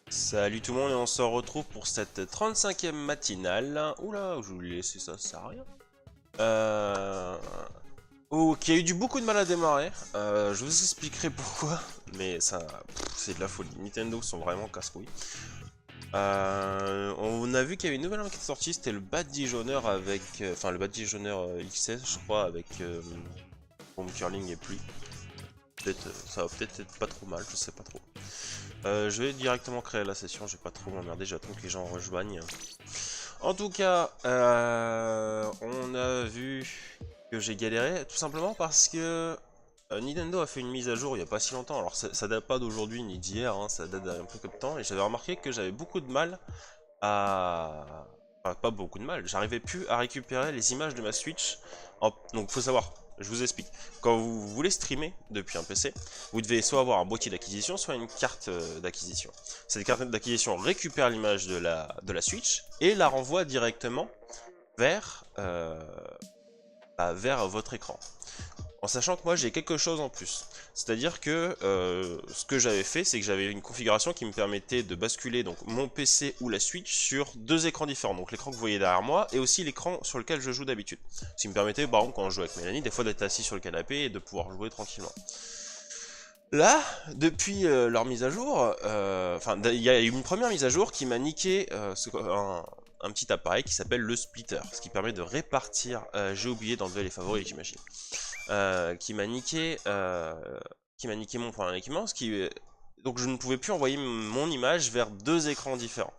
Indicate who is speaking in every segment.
Speaker 1: Salut tout le monde et on se retrouve pour cette 35e matinale. Oula, je voulais laisser ça, ça sert à rien. Qui a eu beaucoup de mal à démarrer. Je vous expliquerai pourquoi, mais ça, c'est de la folie. Nintendo sont vraiment casse-couilles. On a vu qu'il y avait une nouvelle arme qui est sortie, c'était le Badigeonneur avec... Enfin, le Badigeonneur XS, je crois, avec Bomb Curling et pluie. Peut-être, ça va peut-être être pas trop mal, je sais pas trop. Je vais directement créer la session, je vais pas trop m'emmerder, j'attends que les gens rejoignent. En tout cas, on a vu que j'ai galéré, tout simplement parce que Nintendo a fait une mise à jour il y a pas si longtemps. Alors ça date pas d'aujourd'hui ni d'hier, hein, ça date d'un peu de temps, et j'avais remarqué que j'avais beaucoup de mal à... Enfin, pas beaucoup de mal, j'arrivais plus à récupérer les images de ma Switch. Donc faut savoir, je vous explique. Quand vous voulez streamer depuis un PC, vous devez soit avoir un boîtier d'acquisition, soit une carte d'acquisition. Cette carte d'acquisition récupère l'image de la Switch et la renvoie directement vers, vers votre écran. En sachant que moi j'ai quelque chose en plus. C'est-à-dire que ce que j'avais fait, c'est que j'avais une configuration qui me permettait de basculer donc mon PC ou la Switch sur deux écrans différents. Donc l'écran que vous voyez derrière moi et aussi l'écran sur lequel je joue d'habitude. Ce qui me permettait, par exemple, quand je joue avec Mélanie, des fois d'être assis sur le canapé et de pouvoir jouer tranquillement. Là, depuis leur mise à jour, il y a eu une première mise à jour qui m'a niqué un petit appareil qui s'appelle le splitter, ce qui permet de répartir, j'ai oublié d'enlever les favoris j'imagine, qui m'a niqué mon point d'équipement, donc je ne pouvais plus envoyer mon image vers deux écrans différents.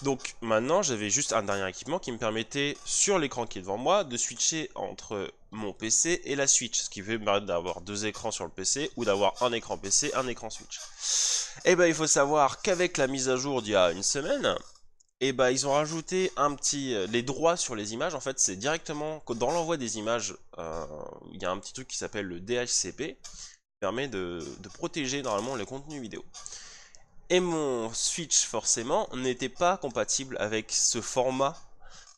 Speaker 1: Donc maintenant j'avais juste un dernier équipement qui me permettait sur l'écran qui est devant moi de switcher entre mon PC et la Switch, ce qui me permettre d'avoir deux écrans sur le PC ou d'avoir un écran PC, un écran Switch. Et ben il faut savoir qu'avec la mise à jour d'il y a une semaine, et bah ils ont rajouté les droits sur les images. En fait c'est directement dans l'envoi des images, il y a un petit truc qui s'appelle le DHCP qui permet de protéger normalement les contenus vidéo. Et mon Switch forcément n'était pas compatible avec ce format.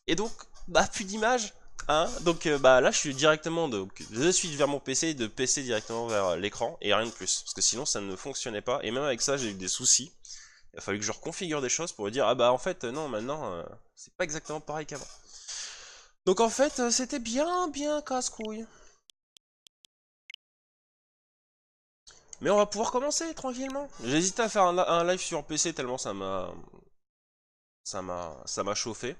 Speaker 1: Et donc bah plus d'image. Hein, donc bah là je suis directement de Switch vers mon PC et de PC directement vers l'écran et rien de plus. Parce que sinon ça ne fonctionnait pas. Et même avec ça j'ai eu des soucis. Il a fallu que je reconfigure des choses pour lui dire ah bah en fait non maintenant c'est pas exactement pareil qu'avant. Donc en fait c'était bien casse-couille. Mais on va pouvoir commencer tranquillement. J'hésitais à faire un live sur PC tellement ça m'a chauffé.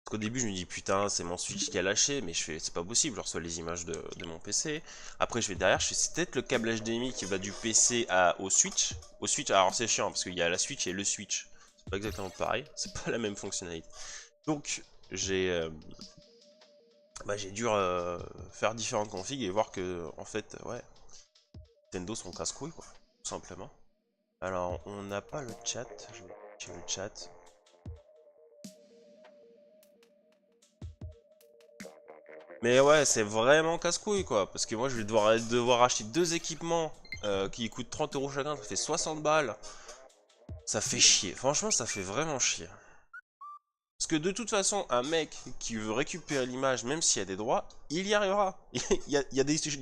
Speaker 1: Parce qu'au début je me dis putain c'est mon Switch qui a lâché, mais je fais c'est pas possible, je reçois les images de mon PC. Après je vais derrière, je fais c'est peut-être le câble HDMI qui va du PC au Switch. Au Switch, alors c'est chiant parce qu'il y a la Switch et le Switch. C'est pas exactement pareil, c'est pas la même fonctionnalité. Donc j'ai dû faire différentes configs et voir que en fait ouais, Nintendo sont casse-couilles quoi, tout simplement. Alors on n'a pas le chat, je vais checker le chat. Mais ouais, c'est vraiment casse-couille quoi, parce que moi je vais devoir acheter deux équipements qui coûtent 30 € chacun, ça fait 60 balles. Ça fait chier, franchement ça fait vraiment chier. Parce que de toute façon, un mec qui veut récupérer l'image, même s'il y a des droits, il y arrivera. Il y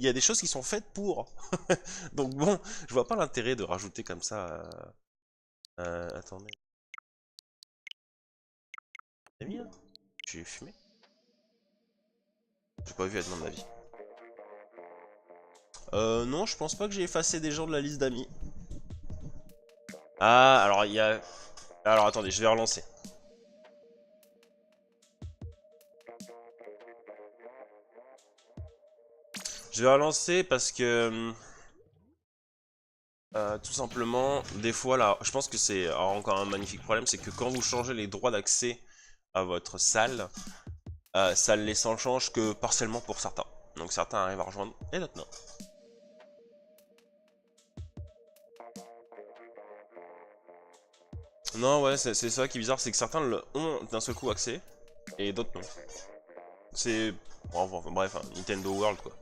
Speaker 1: a des choses qui sont faites pour. Donc bon, je vois pas l'intérêt de rajouter comme ça. Attendez. T'as mis là? J'ai fumé? J'ai pas vu à mon avis. Non, je pense pas que j'ai effacé des gens de la liste d'amis. Ah, alors il y a... Alors attendez, je vais relancer. Je vais relancer parce que... tout simplement, des fois là, je pense que c'est encore un magnifique problème, c'est que quand vous changez les droits d'accès à votre salle, ça ne s'en change que partiellement pour certains. Donc certains arrivent à rejoindre et d'autres non. Non, ouais, c'est ça qui est bizarre, c'est que certains ont d'un seul coup accès et d'autres non. C'est. Bref, hein, Nintendo World quoi.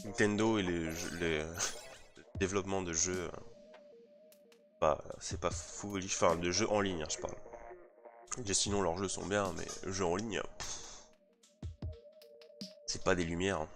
Speaker 1: Nintendo et les développements de jeux. C'est pas fou, enfin de jeux en ligne, hein, je parle. Et sinon leurs jeux sont bien, mais jeux en ligne, c'est pas des lumières. Hein.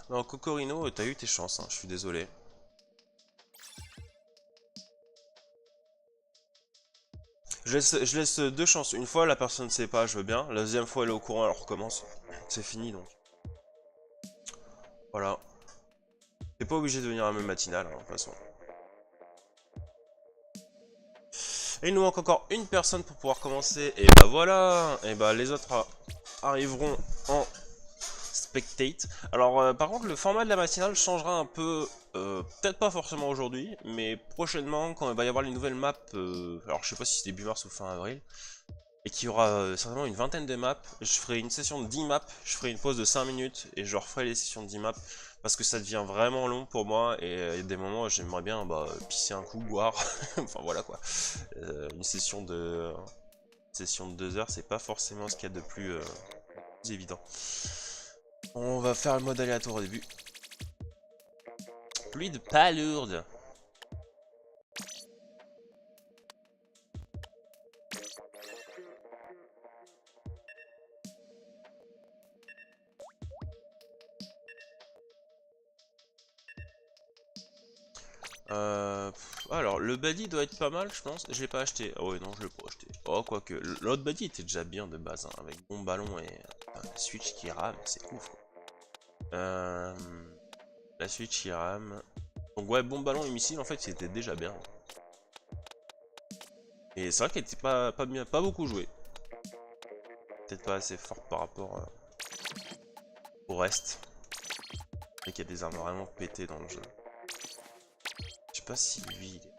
Speaker 1: Non, Cocorino, t'as eu tes chances, hein, je suis désolé. Je laisse deux chances. Une fois, la personne ne sait pas, je veux bien. La deuxième fois, elle est au courant, elle recommence. C'est fini, donc. Voilà. T'es pas obligé de venir à la même matinale, hein, de toute façon. Et il nous manque encore une personne pour pouvoir commencer. Et bah voilà. Et bah les autres arriveront en spectate. Alors par contre le format de la matinale changera un peu. Peut-être pas forcément aujourd'hui, mais prochainement quand il va y avoir les nouvelles maps. Alors je sais pas si c'est début mars ou fin avril. Et qu'il y aura certainement une vingtaine de maps. Je ferai une session de 10 maps, je ferai une pause de 5 minutes et je referai les sessions de 10 maps. Parce que ça devient vraiment long pour moi et il y a des moments où j'aimerais bien pisser un coup, boire. Enfin voilà quoi. Une session de 2 heures, c'est pas forcément ce qu'il y a de plus évident. On va faire le mode aléatoire au début. Pluie de palourde. Alors, le buddy doit être pas mal, je pense. Je l'ai pas acheté. Oh, ouais, non, je l'ai pas acheté. Oh, quoique. L'autre buddy était déjà bien de base, hein, avec bon ballon et la Switch qui rame, c'est ouf. La Switch qui rame. Donc, ouais, bon ballon et missile, en fait, c'était déjà bien. Et c'est vrai qu'elle était pas bien, pas beaucoup jouée. Peut-être pas assez forte par rapport au reste. Et qu'il y a des armes vraiment pétées dans le jeu. Je sais pas si lui il est...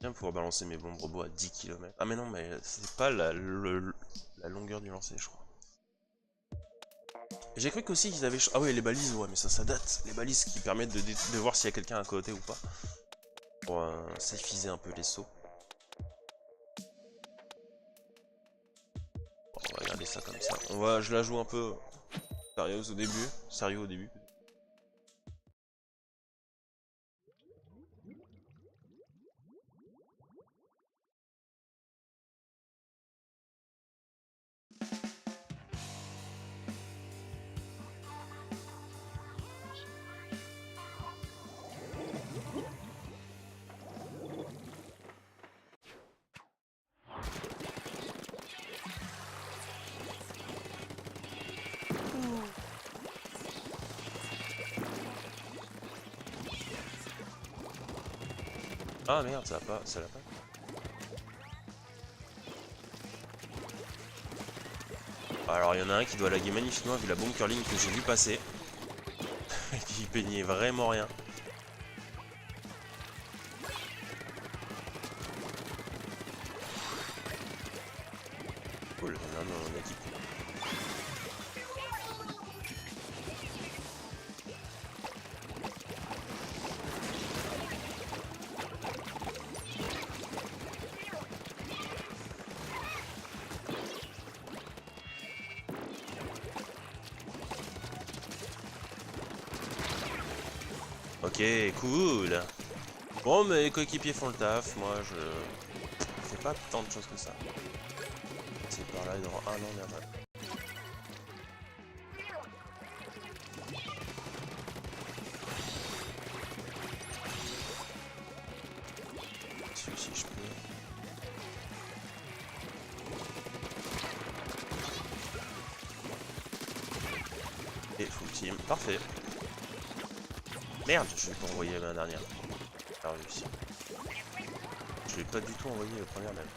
Speaker 1: Bien pouvoir balancer mes bombes robots à 10 km. Ah mais non, mais c'est pas la longueur du lancer, je crois. J'ai cru qu'aussi qu'ils avaient... Ah ouais, les balises, ouais, mais ça date. Les balises qui permettent de voir s'il y a quelqu'un à côté ou pas. Pour s'effiser un peu les sauts. Bon, on va regarder ça comme ça. Je la joue un peu sérieuse au début. Sérieux au début. Ah merde, ça l'a pas. Alors il y en a un qui doit laguer magnifiquement vu la bombe curling que j'ai vu passer. Qui peignait vraiment rien. Cool, non, on a équipe. Ok, cool. Bon, mes coéquipiers font le taf. Moi, je fais pas tant de choses que ça. C'est par là, il y aura un an, merde. Si je peux. Et full team, parfait. Merde, je vais pas envoyer la dernière. J'ai réussi. Je l'ai pas du tout envoyé la première même.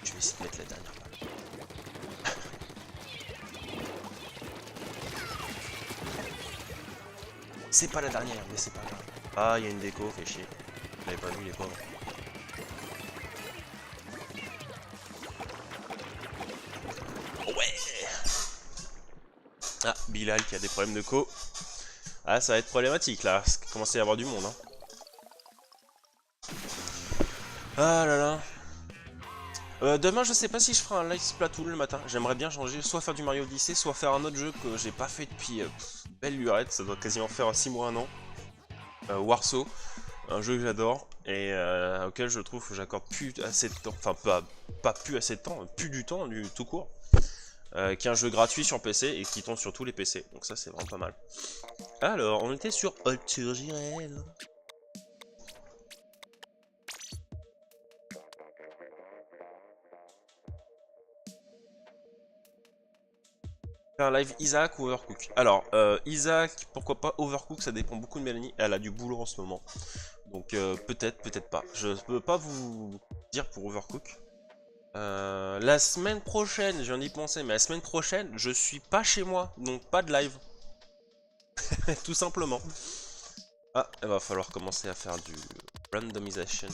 Speaker 1: Je vais essayer de mettre la dernière. C'est pas la dernière, mais c'est pas grave. Ah, il y a une déco, fait chier. Je l'avais pas vu, les pauvres. Ouais. Ah, Bilal qui a des problèmes de co. Ah, ça va être problématique là. Ça commence à y avoir du monde. Hein. Ah là là. Demain, je sais pas si je ferai un live Splatoon le matin. J'aimerais bien changer, soit faire du Mario Odyssey, soit faire un autre jeu que j'ai pas fait depuis belle lurette. Ça doit quasiment faire 6 mois, 1 an. Warsaw. un jeu que j'adore et auquel je trouve que j'accorde plus assez de temps, enfin pas plus assez de temps, plus du temps du tout court, qui est un jeu gratuit sur PC et qui tombe sur tous les PC, donc ça c'est vraiment pas mal. Alors, on était sur Ultra Jirel. Un live Isaac ou Overcook. Alors, Isaac, pourquoi pas. Overcook, ça dépend beaucoup de Mélanie. Elle a du boulot en ce moment. Donc, peut-être, peut-être pas. Je peux pas vous dire pour Overcook. La semaine prochaine, je viens d'y penser, mais la semaine prochaine, je suis pas chez moi. Donc, pas de live. Tout simplement. Ah, il va falloir commencer à faire du randomisation.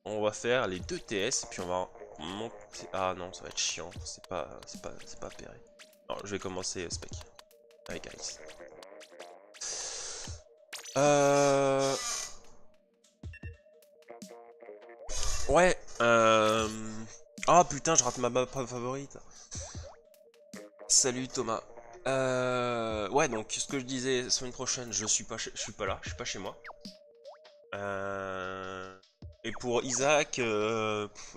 Speaker 1: On va faire les deux TS et puis on va monter. Ah non, ça va être chiant. C'est pas péré. Alors, je vais commencer spec. Allez, guys. Ouais. Ah putain, je rate ma map favorite. Salut Thomas. Ouais, donc ce que je disais, semaine prochaine, je suis pas là, je suis pas chez moi. Et pour Isaac,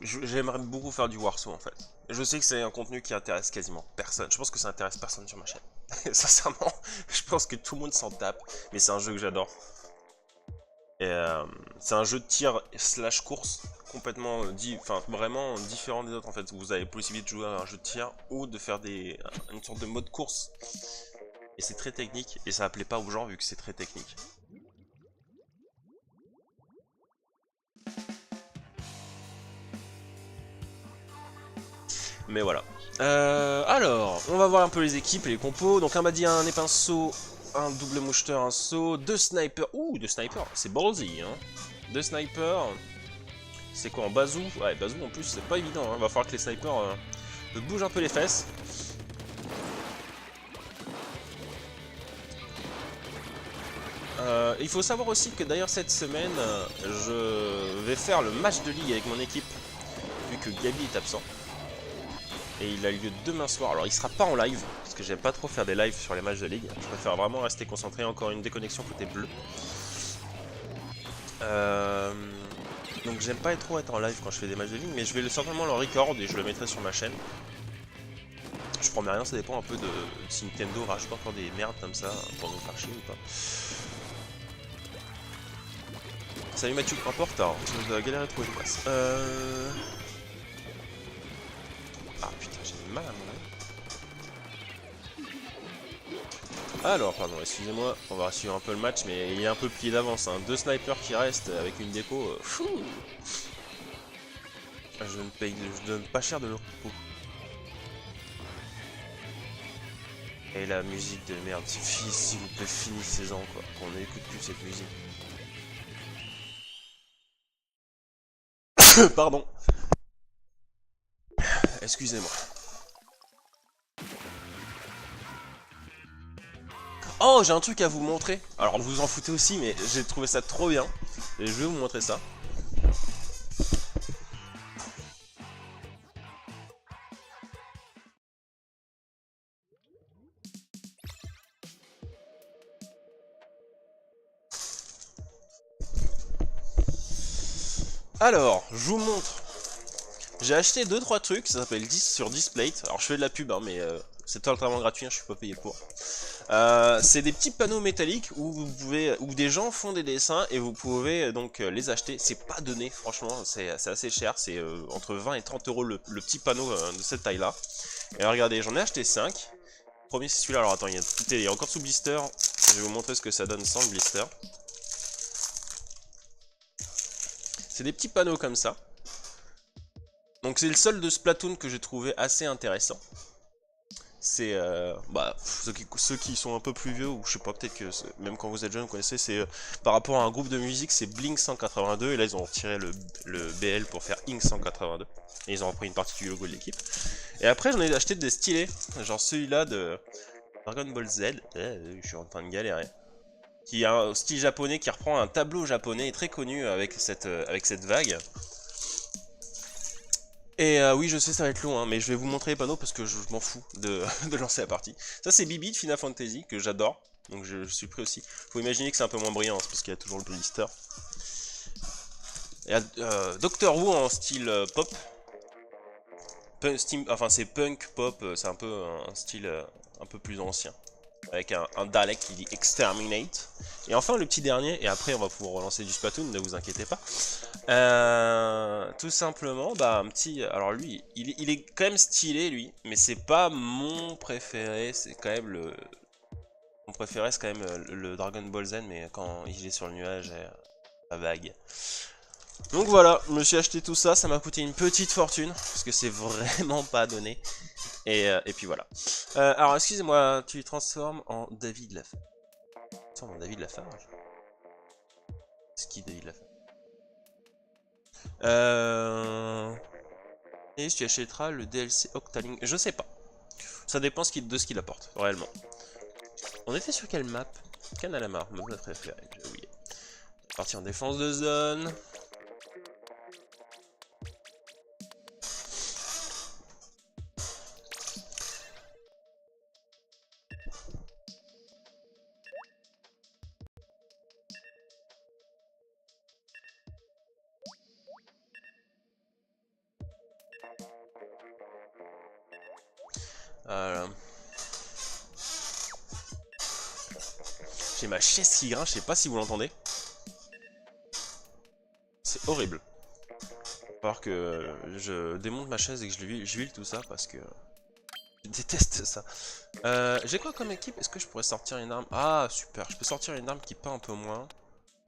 Speaker 1: j'aimerais beaucoup faire du Warzone en fait. Je sais que c'est un contenu qui intéresse quasiment personne. Je pense que ça intéresse personne sur ma chaîne. Sincèrement, je pense que tout le monde s'en tape. Mais c'est un jeu que j'adore. Et c'est un jeu de tir slash course complètement vraiment différent des autres en fait. Vous avez la possibilité de jouer à un jeu de tir ou de faire une sorte de mode course. Et c'est très technique et ça plaît pas aux gens vu que c'est très technique. Mais voilà. Alors, on va voir un peu les équipes et les compos. Donc un m'a dit un épinceau, un double moucheteur, un saut, deux snipers. Ouh, deux snipers, c'est ballsy, hein. Deux snipers. C'est quoi en bazou? Ouais, bazou en plus, c'est pas évident, hein. Va falloir que les snipers bougent un peu les fesses. Il faut savoir aussi que d'ailleurs cette semaine, je vais faire le match de ligue avec mon équipe, vu que Gabi est absent. Et il a lieu demain soir. Alors il sera pas en live, parce que j'aime pas trop faire des lives sur les matchs de ligue. Je préfère vraiment rester concentré. Encore une déconnexion côté bleu. Donc j'aime pas trop être en live quand je fais des matchs de ligue, mais je vais certainement le record et je le mettrai sur ma chaîne. Je promets rien, ça dépend un peu de si Nintendo rajoute encore des merdes comme ça pour nous faire chier ou pas. Salut Mathieu, importe, alors je dois galérer à trouver une place. Ah putain, j'ai mal à mon oeil. Alors, pardon, excusez-moi, on va suivre un peu le match, mais il est un peu plié d'avance. Hein. Deux snipers qui restent avec une déco. Je donne pas cher de leur peau. Et la musique de merde, s'il vous plaît, finissez-en quoi, qu'on n'écoute plus cette musique. Pardon. Excusez-moi. Oh, j'ai un truc à vous montrer. Alors, vous en foutez aussi, mais j'ai trouvé ça trop bien. Et je vais vous montrer ça. Alors, je vous montre. J'ai acheté 2-3 trucs, ça s'appelle 10 sur Displate. Alors je fais de la pub, hein, mais c'est totalement gratuit, hein, je suis pas payé pour. C'est des petits panneaux métalliques où des gens font des dessins et vous pouvez donc les acheter. C'est pas donné, franchement, c'est assez cher. C'est entre 20 et 30 euros le petit panneau de cette taille-là. Et alors, regardez, j'en ai acheté 5. Le premier c'est celui-là. Alors attends, il y a encore sous blister. Je vais vous montrer ce que ça donne sans le blister. C'est des petits panneaux comme ça. Donc c'est le seul de Splatoon que j'ai trouvé assez intéressant. C'est ceux qui sont un peu plus vieux, ou je sais pas, peut-être que même quand vous êtes jeune vous connaissez, c'est par rapport à un groupe de musique, c'est Blink 182, et là ils ont retiré le BL pour faire Ink 182, et ils ont repris une partie du logo de l'équipe. Et après j'en ai acheté des stylés, genre celui-là de Dragon Ball Z, je suis en train de galérer, qui a un style japonais qui reprend un tableau japonais très connu avec cette vague. Et oui, je sais, ça va être long, hein, mais je vais vous montrer les panneaux parce que je m'en fous de lancer la partie. Ça, c'est Bibi de Final Fantasy, que j'adore. Donc je suis pris aussi. Faut imaginer que c'est un peu moins brillant, c'est parce qu'il y a toujours le blister. Il y a Doctor Who en style pop. Enfin c'est punk pop, c'est un peu un style un peu plus ancien. Avec un Dalek qui dit Exterminate. Et enfin le petit dernier, et après on va pouvoir relancer du Splatoon, ne vous inquiétez pas. Tout simplement, bah un petit... Alors lui, il est quand même stylé lui, mais c'est pas mon préféré, c'est quand même le... Mon préféré c'est quand même le Dragon Ball Z, mais quand il est sur le nuage, la vague. Donc voilà, je me suis acheté tout ça, ça m'a coûté une petite fortune, parce que c'est vraiment pas donné. Et puis voilà. Alors excusez-moi, tu transformes en David Lafarge. En David Lafarge. C'est qui David Lafarge? Et tu achèteras le DLC Octaling. Je sais pas. Ça dépend de ce qu'il apporte, réellement. On était sur quelle map? Canalamar, ma map préférée, j'ai oublié. Partie en défense de zone. J'ai ma chaise qui grince, je sais pas si vous l'entendez. C'est horrible. Il va falloir que je démonte ma chaise et que j'huile tout ça parce que je déteste ça. J'ai quoi comme équipe? Est-ce que je pourrais sortir une arme? Ah super, je peux sortir une arme qui peint un peu moins.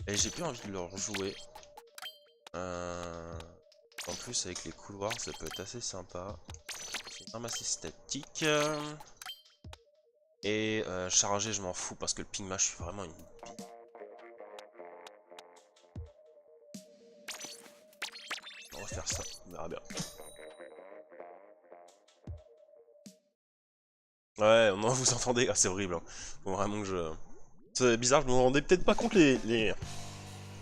Speaker 1: Et j'ai plus envie de le rejouer. En plus avec les couloirs ça peut être assez sympa. C'est une arme assez statique. Et charger je m'en fous parce que le pingma je suis vraiment une... On va faire ça, on verra bien. Ouais, non, vous entendez? Ah, c'est horrible. Hein. Faut vraiment que je... C'est bizarre, je me rendais peut-être pas compte les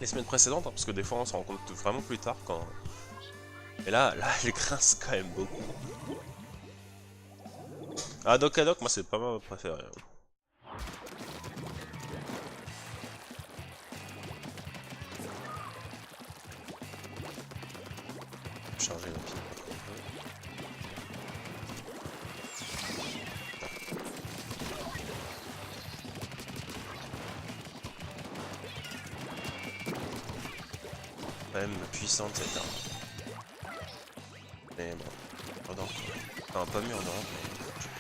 Speaker 1: semaines précédentes, hein, parce que des fois on s'en rend compte vraiment plus tard quand... Et là, elle grince quand même beaucoup. Ah, Doc Haddock, moi c'est pas ma préférée. Charger la pile. Quand même puissante cette arme. Mais bon, pardon. Enfin, pas mieux en Europe, mais je sais pas.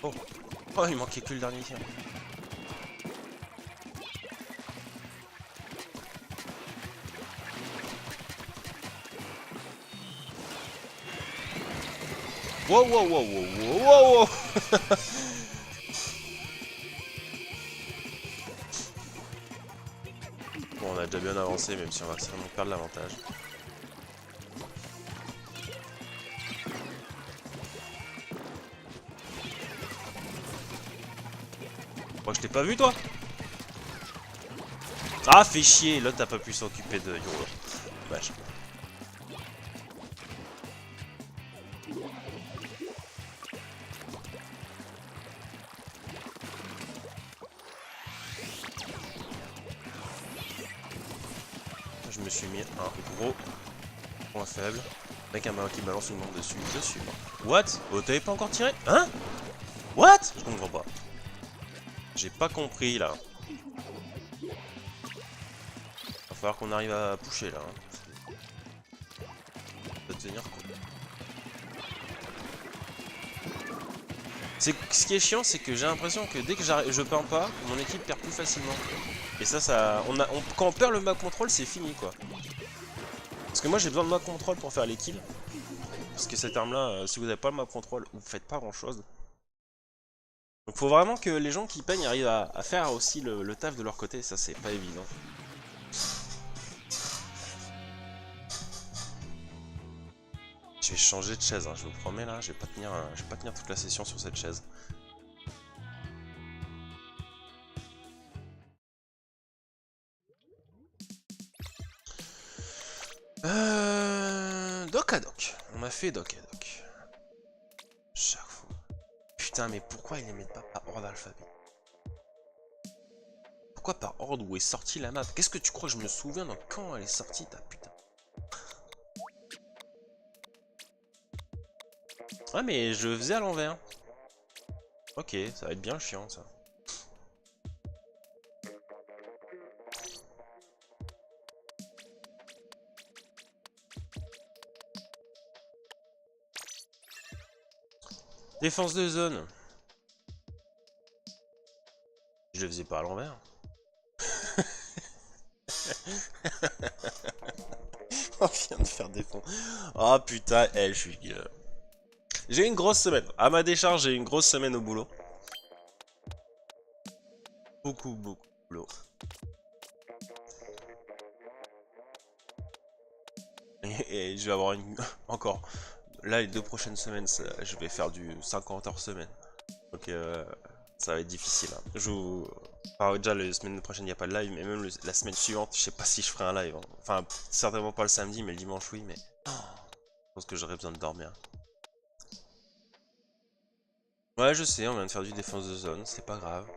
Speaker 1: Oh, oh, il manquait que le dernier tir. Wow, wow, wow, wow, wow, wow. Bon, on a déjà bien avancé, même si on va certainement perdre l'avantage. Moi, je t'ai pas vu, toi? Ah, fais chier, là, t'as pas pu s'occuper de Yoro. Dommage. Je me suis mis un gros point faible. Avec un main qui balance une bombe dessus. Je suis mort. What? Oh, t'avais pas encore tiré? Hein? What? Je comprends pas. J'ai pas compris là. Va falloir qu'on arrive à pusher là. Hein. Ça va tenir quoi. Ce qui est chiant, c'est que j'ai l'impression que dès que je peins pas, mon équipe perd plus facilement. Et ça, quand on perd le map control, c'est fini quoi. Parce que moi j'ai besoin de map control pour faire les kills. Parce que cette arme là, si vous n'avez pas le map control, vous faites pas grand chose. Donc faut vraiment que les gens qui peignent arrivent à faire aussi le taf de leur côté, ça c'est pas évident. Je vais changer de chaise, hein, je vous promets là, je vais pas tenir toute la session sur cette chaise. Doc à doc. On a fait doc à doc. Chaque fois. Putain, mais pourquoi ils les mettent pas par ordre alphabétique? Pourquoi par ordre où est sortie la map? Qu'est-ce que tu crois que je me souviens de quand elle est sortie, ta putain? Ouais, mais je le faisais à l'envers. Ok, ça va être bien chiant, ça. Défense de zone. Je le faisais pas à l'envers. On vient de faire défense. Ah putain, je suis... J'ai une grosse semaine. À ma décharge, j'ai une grosse semaine au boulot. Beaucoup de boulot. Et je vais avoir une... encore. Là, les 2 prochaines semaines, je vais faire du 50 heures semaine. Donc, ça va être difficile. Hein. Je vous... Enfin, déjà, la semaine prochaine, il n'y a pas de live, mais même la semaine suivante, je sais pas si je ferai un live. Hein. Enfin, certainement pas le samedi, mais le dimanche, oui, mais... Oh, je pense que j'aurais besoin de dormir. Ouais, je sais, on vient de faire du défense de zone, c'est pas grave.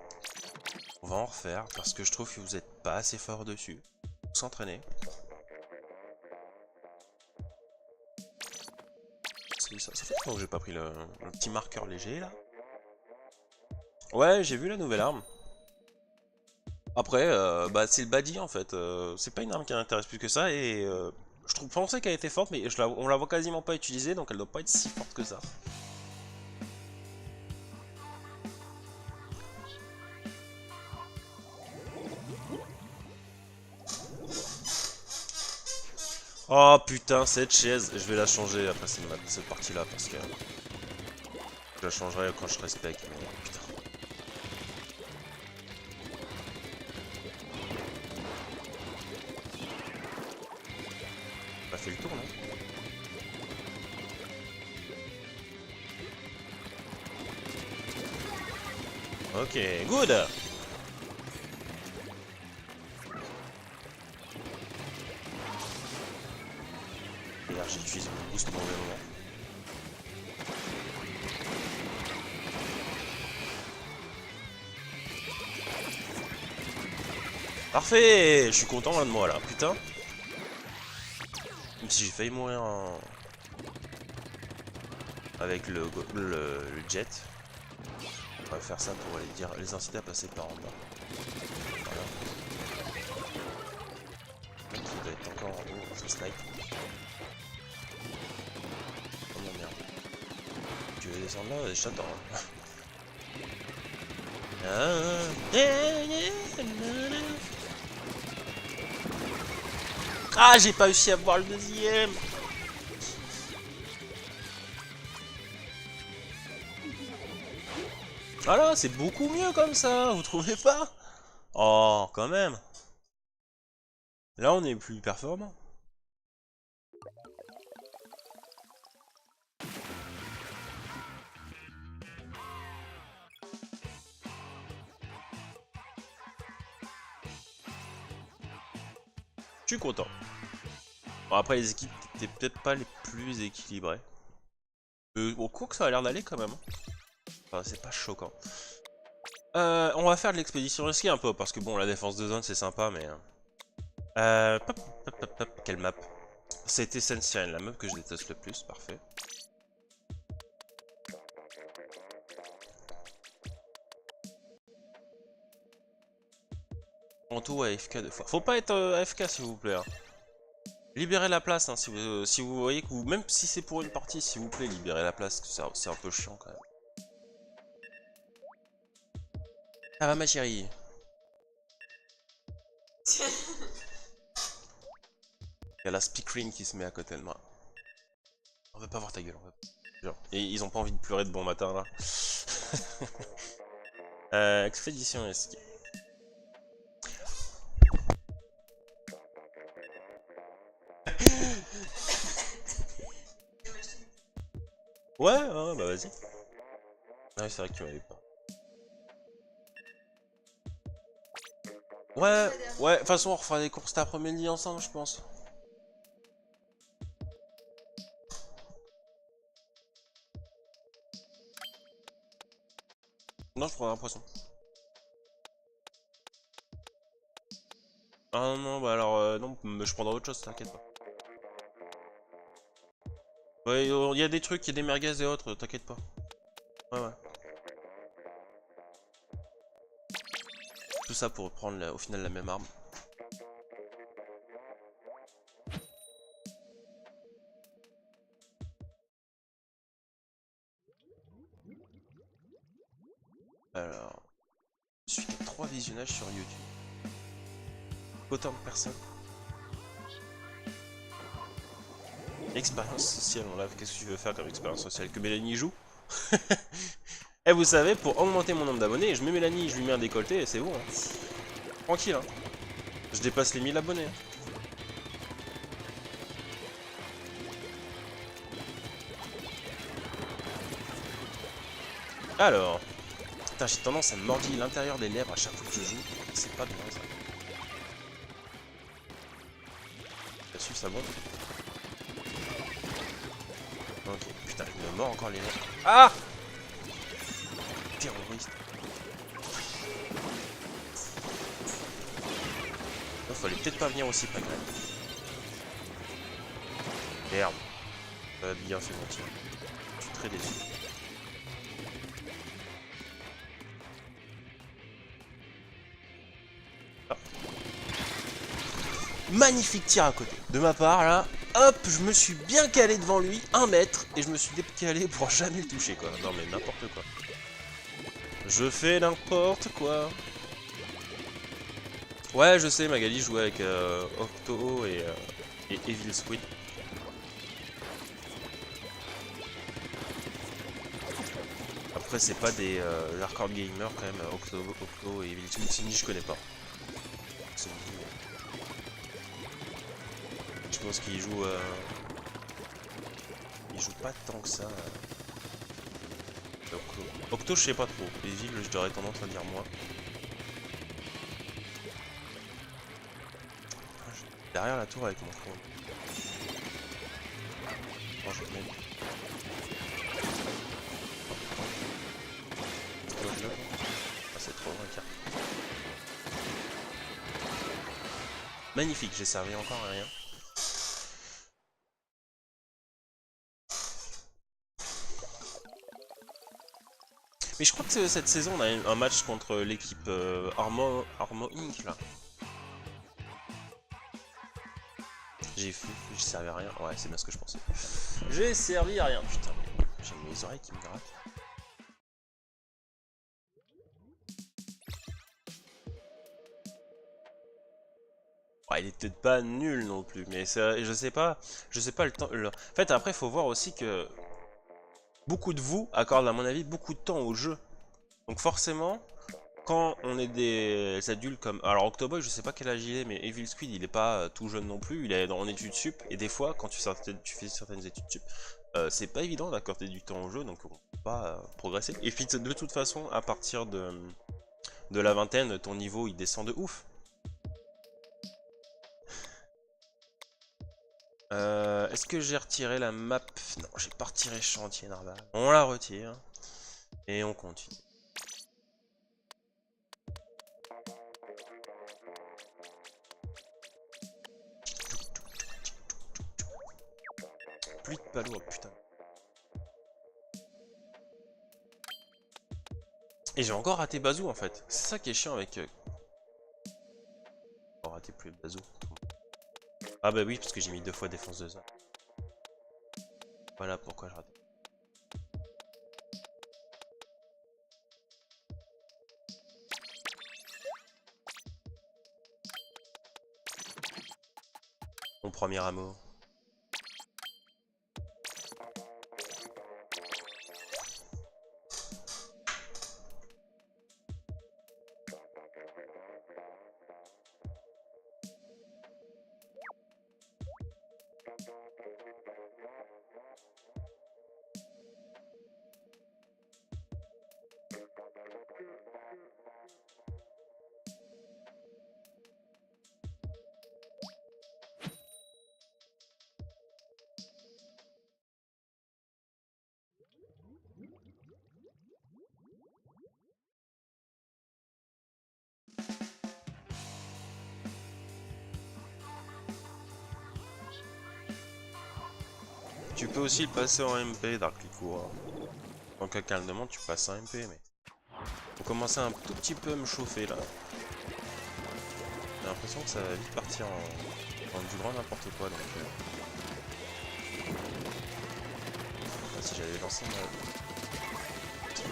Speaker 1: On va en refaire, parce que je trouve que vous êtes pas assez fort dessus. Faut s'entraîner. Ça fait longtemps que j'ai pas pris le petit marqueur léger, là. Ouais, j'ai vu la nouvelle arme. Après, bah, c'est le badi en fait. C'est pas une arme qui m'intéresse plus que ça et je pensais qu'elle était forte, mais on la voit quasiment pas utiliser, donc elle doit pas être si forte que ça. Oh putain, cette chaise, je vais la changer après cette partie-là parce que je la changerai quand je respecte. Mais putain. On a fait le tour, non? Ok, good. D'ailleurs, j'ai utilisé mon boost au mauvais moment. Parfait. Je suis content là de moi là, putain. Même si j'ai failli mourir avec le jet. On va faire ça pour les inciter à passer par en bas. Voilà. Le mec il doit être encore en haut, ce snipe. Oh mon merde. Tu veux descendre là? J'attends. Ah, j'ai pas réussi à voir le deuxième. Voilà, c'est beaucoup mieux comme ça, vous trouvez pas? Oh, quand même. Là, on est plus performant. Je suis content. Bon, après, les équipes étaient peut-être pas les plus équilibrées. Au cours que ça a l'air d'aller quand même. Enfin, c'est pas choquant. On va faire de l'expédition risquée un peu, parce que bon, la défense de zone c'est sympa, mais... Quelle map? C'était Sensiren, la map que je déteste le plus, parfait. En tout, AFK 2 fois. Faut pas être AFK s'il vous plaît. Hein. Libérez la place, hein, si vous voyez que vous... Même si c'est pour une partie, s'il vous plaît, libérez la place, c'est un peu chiant quand même. Ça va ma chérie? Il y a la speakerine qui se met à côté de moi. On veut pas voir ta gueule, on veut pas. Et ils ont pas envie de pleurer de bon matin là. Expédition escape. Ouais, bah vas-y. Ah oui, c'est vrai que tu m'avais pas. Ouais, de toute façon on refera des courses cet après-midi ensemble, je pense. Non, je prendrai un poisson. Ah non, non, bah alors, non, mais je prendrai autre chose, t'inquiète pas. Ouais, il y a des trucs, il y a des merguez et autres, t'inquiète pas. Ouais, ouais. Tout ça pour prendre au final la même arme. Alors, je suis à 3 visionnages sur YouTube. Autant de personnes. Expérience sociale en live, qu'est-ce que tu veux faire comme expérience sociale? Que Mélanie joue? Eh, vous savez, pour augmenter mon nombre d'abonnés, je mets Mélanie, je lui mets un décolleté et c'est bon. Hein. Tranquille, hein. Je dépasse les 1000 abonnés. Hein. Alors, putain, j'ai tendance à me mordiller l'intérieur des lèvres à chaque fois que je joue. C'est pas bien ça. Là-dessus, ça bon. Ok, putain, il me mord encore les lèvres. Ah! Terroriste. Il fallait peut-être pas venir aussi près quand même. Merde. Ça va bien fait mentir. Je suis très déçu. Ah. Magnifique tir à côté. De ma part, là, hop, je me suis bien calé devant lui, 1 mètre, et je me suis décalé pour jamais le toucher, quoi. Non mais n'importe quoi. Je fais n'importe quoi. Ouais, je sais, Magali jouait avec Octo et Evil Squid. Après, c'est pas des hardcore gamers quand même, Octo et Evil Squid. Cindy, je connais pas. Je pense qu'il joue. Il joue pas tant que ça. Octo. Octo, je sais pas trop. Evil, je devrais tendance à dire moi. Derrière la tour avec mon front. Oh, je mets. Ah, c'est trop loin, car. Magnifique, j'ai servi encore à rien. Mais je crois que cette saison, on a un match contre l'équipe Armo Inc. là. J'ai servi à rien. Ouais, c'est bien ce que je pensais. J'ai servi à rien, putain. J'ai mes oreilles qui me grattent. Ouais, il est peut-être pas nul non plus, mais je sais pas le temps. En fait, après, il faut voir aussi que beaucoup de vous accordent, à mon avis, beaucoup de temps au jeu. Donc forcément, quand on est des adultes comme... Alors Octoboy, je sais pas quel âge il est, mais Evil Squid, il est pas tout jeune non plus, il est en études sup, et des fois, quand tu fais certaines études sup, c'est pas évident d'accorder du temps au jeu, donc on peut pas progresser. Et puis de toute façon, à partir de la vingtaine, ton niveau il descend de ouf. Est-ce que j'ai retiré la map? Non, j'ai pas retiré chantier Narval. On la retire, et on continue. Pluie de palourdes, putain. Et j'ai encore raté Bazou en fait. C'est ça qui est chiant avec... Oh, raté plus Bazou. Ah bah oui, parce que j'ai mis 2 fois défense de ça. Voilà pourquoi je rate. Mon premier amour. Tu peux aussi le passer en MP, Dark Liquor. Quand quelqu'un le demande, tu passes en MP, mais... Faut commencer un tout petit peu à me chauffer, là. J'ai l'impression que ça va vite partir en du grand n'importe quoi, donc... si j'avais lancé ma... Putain,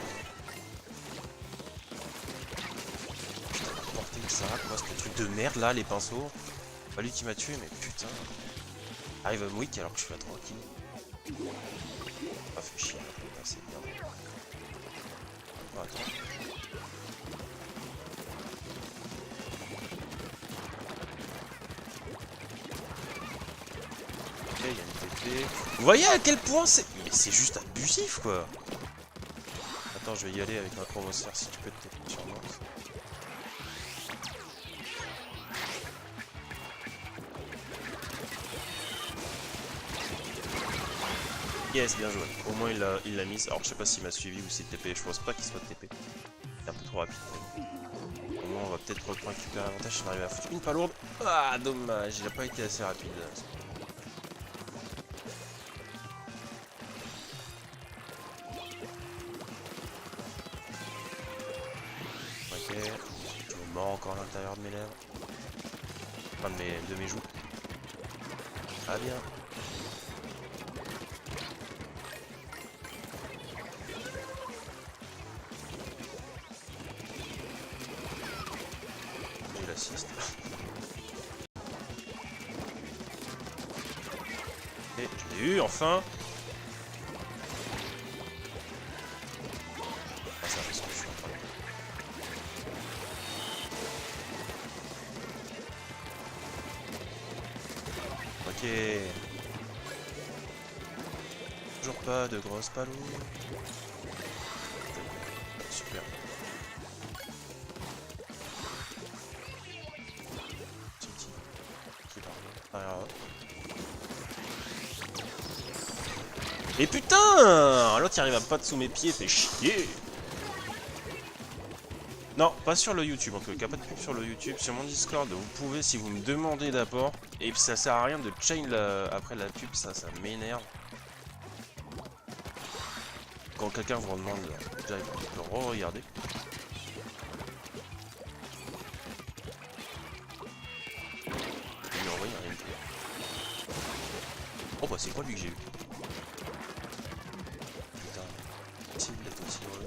Speaker 1: portée que ça, quoi, ce truc de merde, là, les pinceaux. Pas lui qui m'a tué, mais putain... Arrive à Mouik alors que je suis là tranquille. Ah, fait chier, là, c'est bien. Oh, attends. Ok, il y a une TP. Vous voyez à quel point c'est... Mais c'est juste abusif, quoi. Attends, je vais y aller avec ma chromosphère si tu peux te TP sur moi. Yes, bien joué. Au moins il l'a mise. Alors je sais pas s'il m'a suivi ou s'il TP. Je pense pas qu'il soit TP. C'est un peu trop rapide. Au moins on va peut-être récupérer l'avantage si on arrive à foutre une palourde. Ah dommage, il a pas été assez rapide. Ok. Je me mords encore à l'intérieur de mes lèvres. Enfin de mes joues. Ah bien. Et je l'ai eu enfin. Ah ça parce que je suis en train de... Ok. Toujours pas de grosses palourdes. Super. Et putain, l'autre il arrive à pas sous mes pieds, fait chier. Non, pas sur le YouTube en tout cas, pas de pub sur le YouTube. Sur mon Discord, vous pouvez si vous me demandez d'abord. Et puis ça sert à rien de chain après la pub, ça m'énerve. Quand quelqu'un vous en demande, déjà il peut re-regarder. Oh bah c'est quoi lui que j'ai eu? Putain, si il est aussi heureux.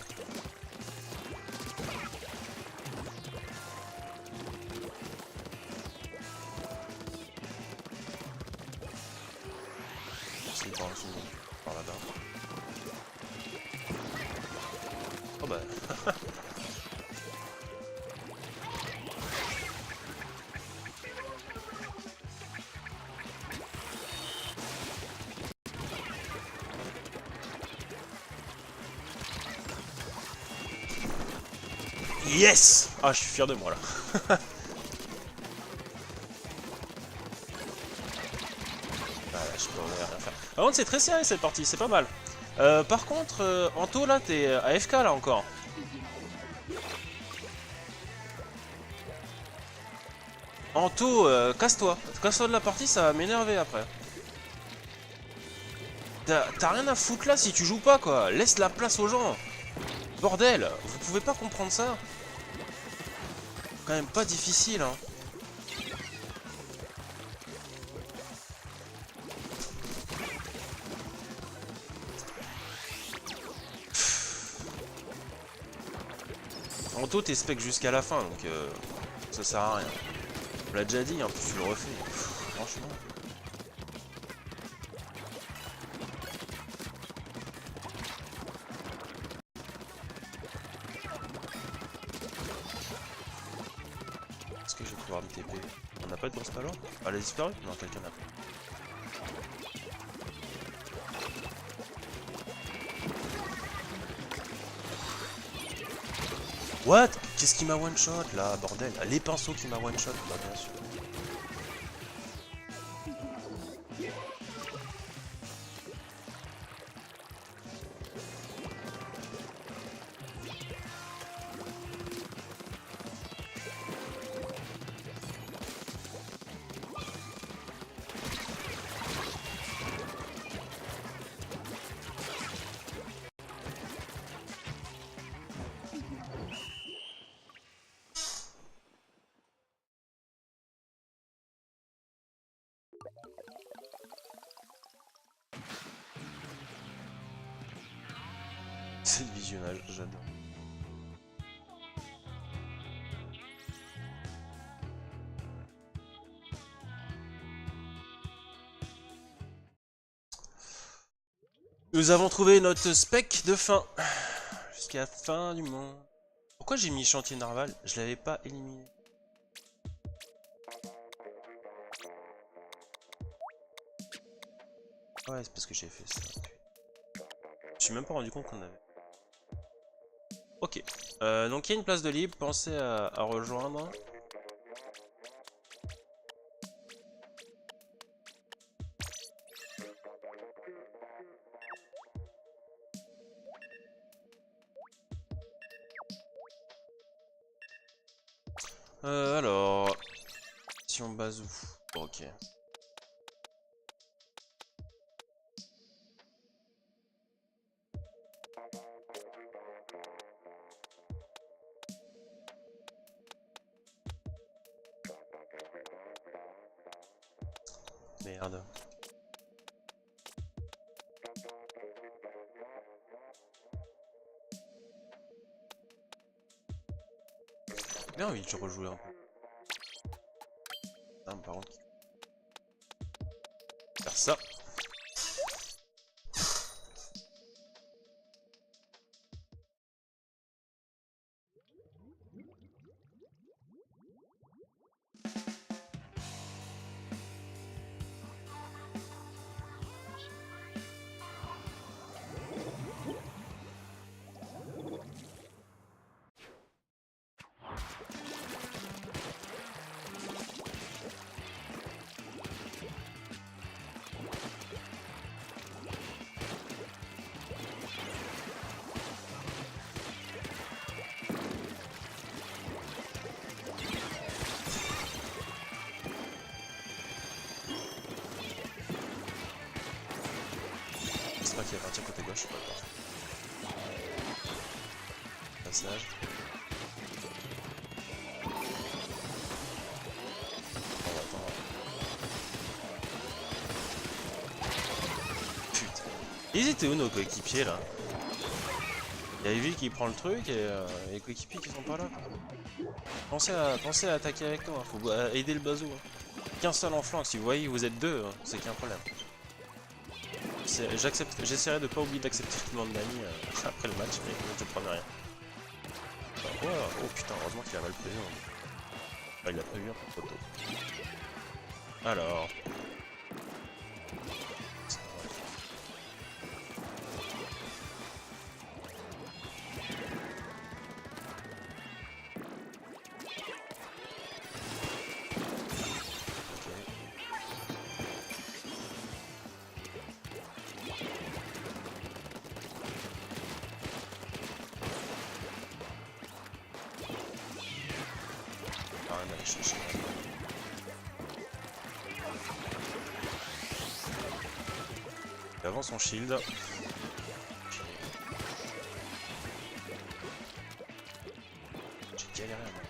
Speaker 1: C'est par dessous, par là-bas. Oh bah. Yes! Ah, je suis fier de moi là. Ah, je peux rien faire. Par contre, c'est très serré cette partie, c'est pas mal. Par contre, Anto là, t'es AFK là encore. Anto, casse-toi. Casse-toi de la partie, ça va m'énerver après. T'as rien à foutre là si tu joues pas quoi. Laisse la place aux gens. Bordel, vous pouvez pas comprendre ça? Quand même pas difficile hein. Anto t'es spec jusqu'à la fin donc ça sert à rien. On l'a déjà dit, en plus tu le refais. Franchement. Est-ce que je vais pouvoir me TP? On n'a pas de grosse palourde? Ah, elle a disparu? Non, quelqu'un n'a pas. What? Qu'est-ce qui m'a one shot là, bordel? Les pinceaux qui m'a one shot, bah bien sûr. C'est le visionnage, j'adore. Nous avons trouvé notre spec de fin. Jusqu'à la fin du monde. Pourquoi j'ai mis chantier narval? Je l'avais pas éliminé. Ouais, c'est parce que j'ai fait ça. Je me suis même pas rendu compte qu'on avait. Ok. Donc il y a une place de libre. Pensez à rejoindre. Alors... Si on base où? Ok. Merde. J'ai bien envie de rejouer un peu. Ah, par contre... Faire ça. J'espère qu'il y a un tir côté gauche. Passage. On va attendre. Putain. Ils étaient où nos coéquipiers là? Il y a Evie qui prend le truc et les coéquipiers qui sont pas là. Pensez à attaquer avec nous, hein. Faut aider le bazou. Hein. Qu'un seul en flanc, si vous voyez vous êtes deux, hein, c'est qu'il y a un problème. J'essaierai de pas oublier d'accepter le demande d'amis après le match, mais je te promets rien. Oh, oh putain, heureusement qu'il a mal prévu. Hein. Enfin, il a prévu un peu trop tôt. Alors... Il avance son shield. J'ai galéré à moi.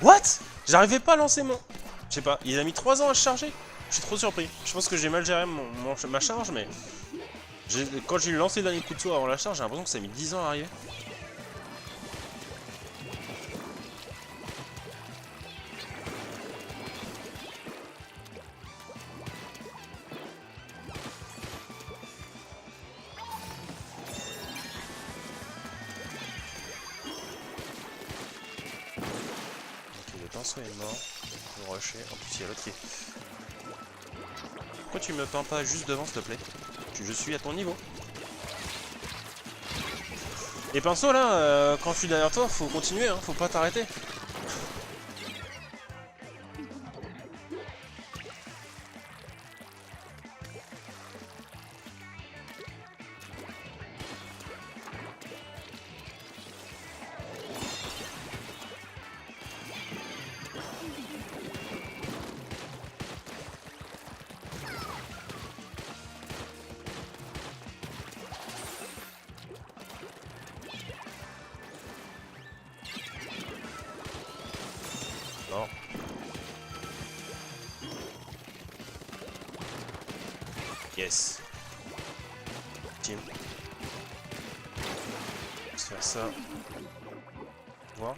Speaker 1: What? J'arrivais pas à lancer mon... Je sais pas, il a mis 3 ans à se charger. Je suis trop surpris. Je pense que j'ai mal géré ma charge, mais... Quand j'ai lancé le dernier coup de saut avant la charge, j'ai l'impression que ça a mis 10 ans à arriver. Ok, le pinceau est mort. Faut rusher. En plus, il y a l'autre qui est... Pourquoi tu me peins pas juste devant, s'il te plaît? Je suis à ton niveau. Et pinceau là, quand je suis derrière toi, faut continuer, hein, faut pas t'arrêter. Yes. Team. On va se faire ça. Voir.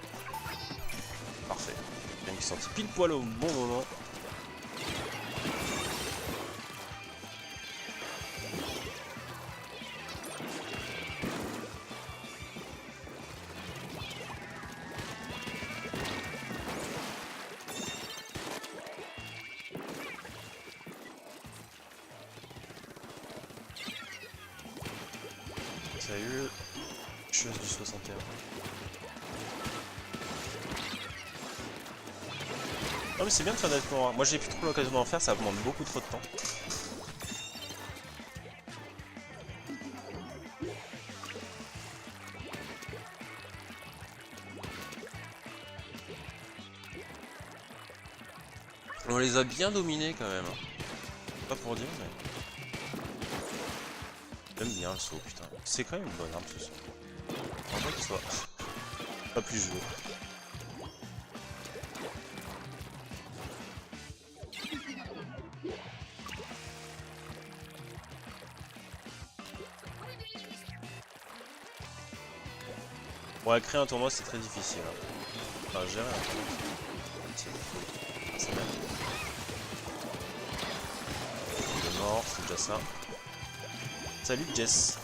Speaker 1: Parfait. Bien qui est sorti pile poil au bon moment. Salut, chose du 61. Non mais c'est bien de faire des tours. Moi j'ai plus trop l'occasion d'en faire, ça demande beaucoup trop de temps. On les a bien dominés quand même. Pas pour dire mais... J'aime bien le saut, putain. C'est quand même une bonne arme ce saut. En vrai qu'il soit pas plus joué. Bon, à créer un tournoi c'est très difficile. Hein. Enfin, gérer un tournoi. C'est bien. Il est mort, c'est déjà ça. Salut Jess.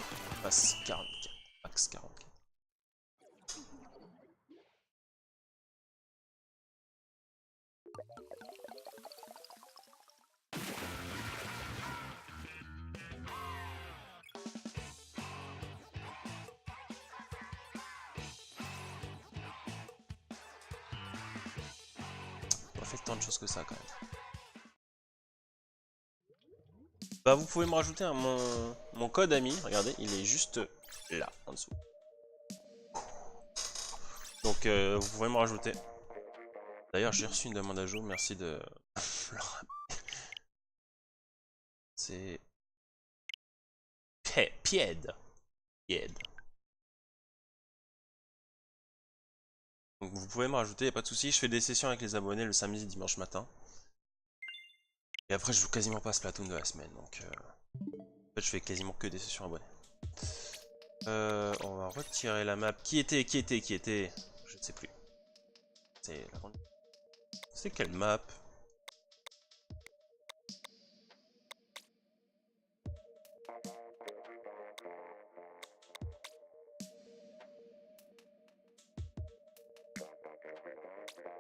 Speaker 1: Max 44. Max 44. On a fait tant de choses que ça quand même. Bah vous pouvez me rajouter mon code ami, regardez, il est juste là, en dessous. Donc vous pouvez me rajouter. D'ailleurs j'ai reçu une demande à jour, merci de... C'est... Pied. Donc vous pouvez me rajouter, y a pas de souci. Je fais des sessions avec les abonnés le samedi et dimanche matin. Et après je joue quasiment pas Splatoon de la semaine, donc... En fait je fais quasiment que des sessions abonnés. On va retirer la map. Qui était je ne sais plus. C'est la grande... C'est quelle map?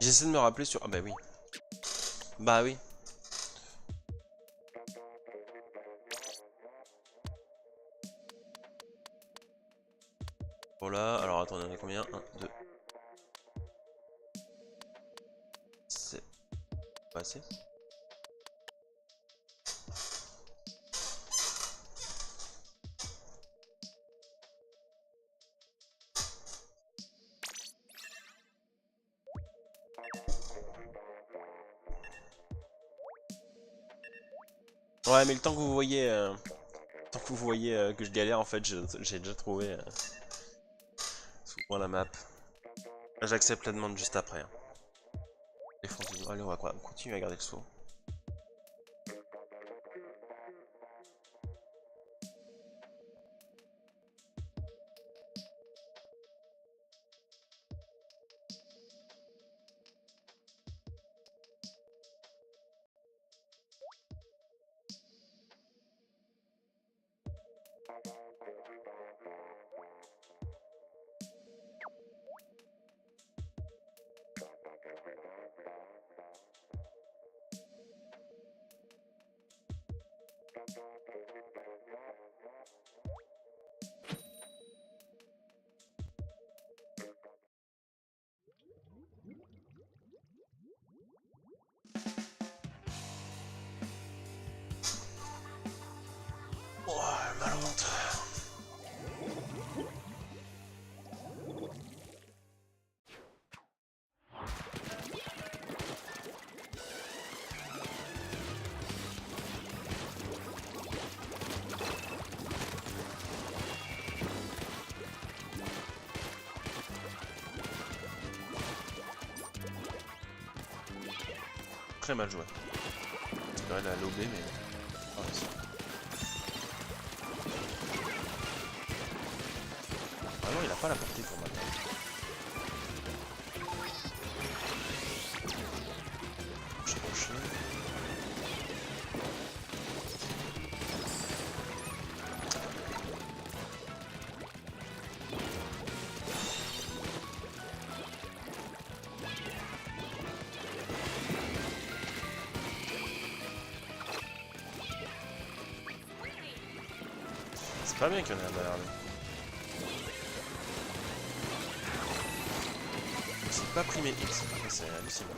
Speaker 1: J'essaie de me rappeler sur... Ah bah oui. Bah oui. Voilà, alors attendez, on est combien? 1, 2... C'est... Pas assez. Ouais, mais le temps que vous voyez... que je galère, en fait, j'ai déjà trouvé... souvent la map. J'accepte la demande juste après. Hein. Allez, on va continuer à garder le saut. Mal au ventre. Très mal joué. J'espérais la lober, mais... Oh, Ah non, il a pas la portée pour maintenant. J'ai couché. C'est pas bien qu'il y en ait un derrière lui. C'est pas pris mes hits, c'est hallucinant.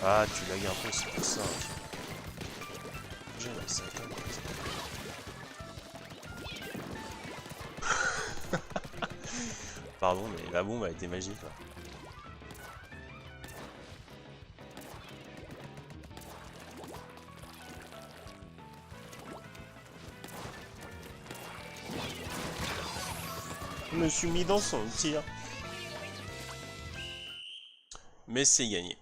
Speaker 1: Ah, tu lagues un peu, c'est pour ça. J'ai laissé comme ça. Pardon, mais la bombe a été magique. Là. Je me suis mis dans son tir. Mais c'est gagné.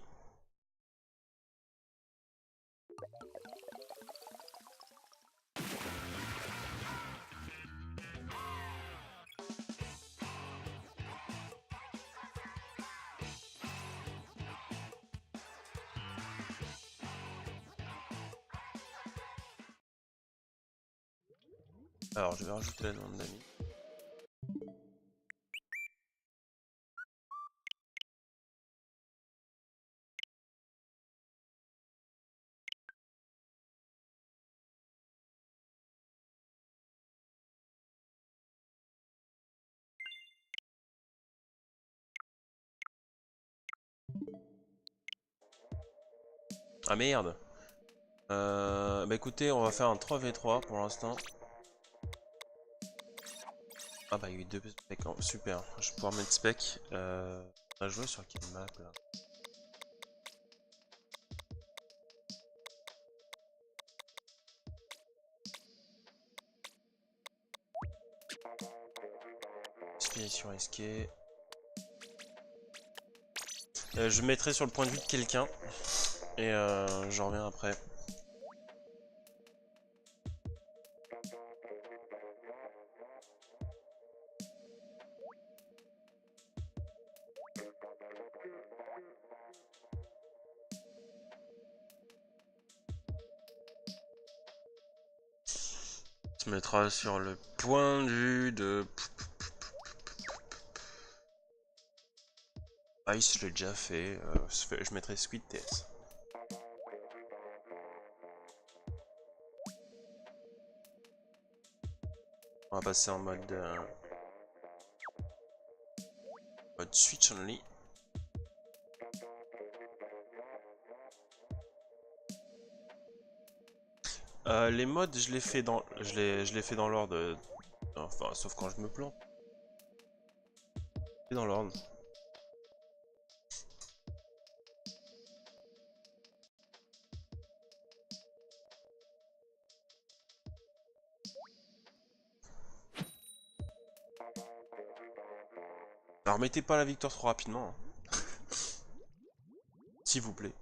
Speaker 1: Alors, je vais rajouter la demande d'amis. Ah merde. Bah écoutez, on va faire un 3v3 pour l'instant. Ah bah il y a eu 2 specs, oh, super. Je vais pouvoir mettre spec. On va jouer sur quelle map là? Expédition risquée. Je mettrai sur le point de vue de quelqu'un. Et j'en reviens après. Se mettra sur le point de vue de... Ice, je l'ai déjà fait. Je mettrai Squid TS. On va passer en mode... mode switch only. Les modes, je les fais dans... Je les fais dans l'ordre... Enfin, sauf quand je me plante. C'est dans l'ordre. Alors mettez pas la victoire trop rapidement. Hein. S'il vous plaît.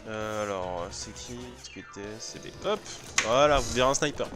Speaker 1: Alors, c'est qui? C'est des... Hop. Voilà, vous verrez un sniper.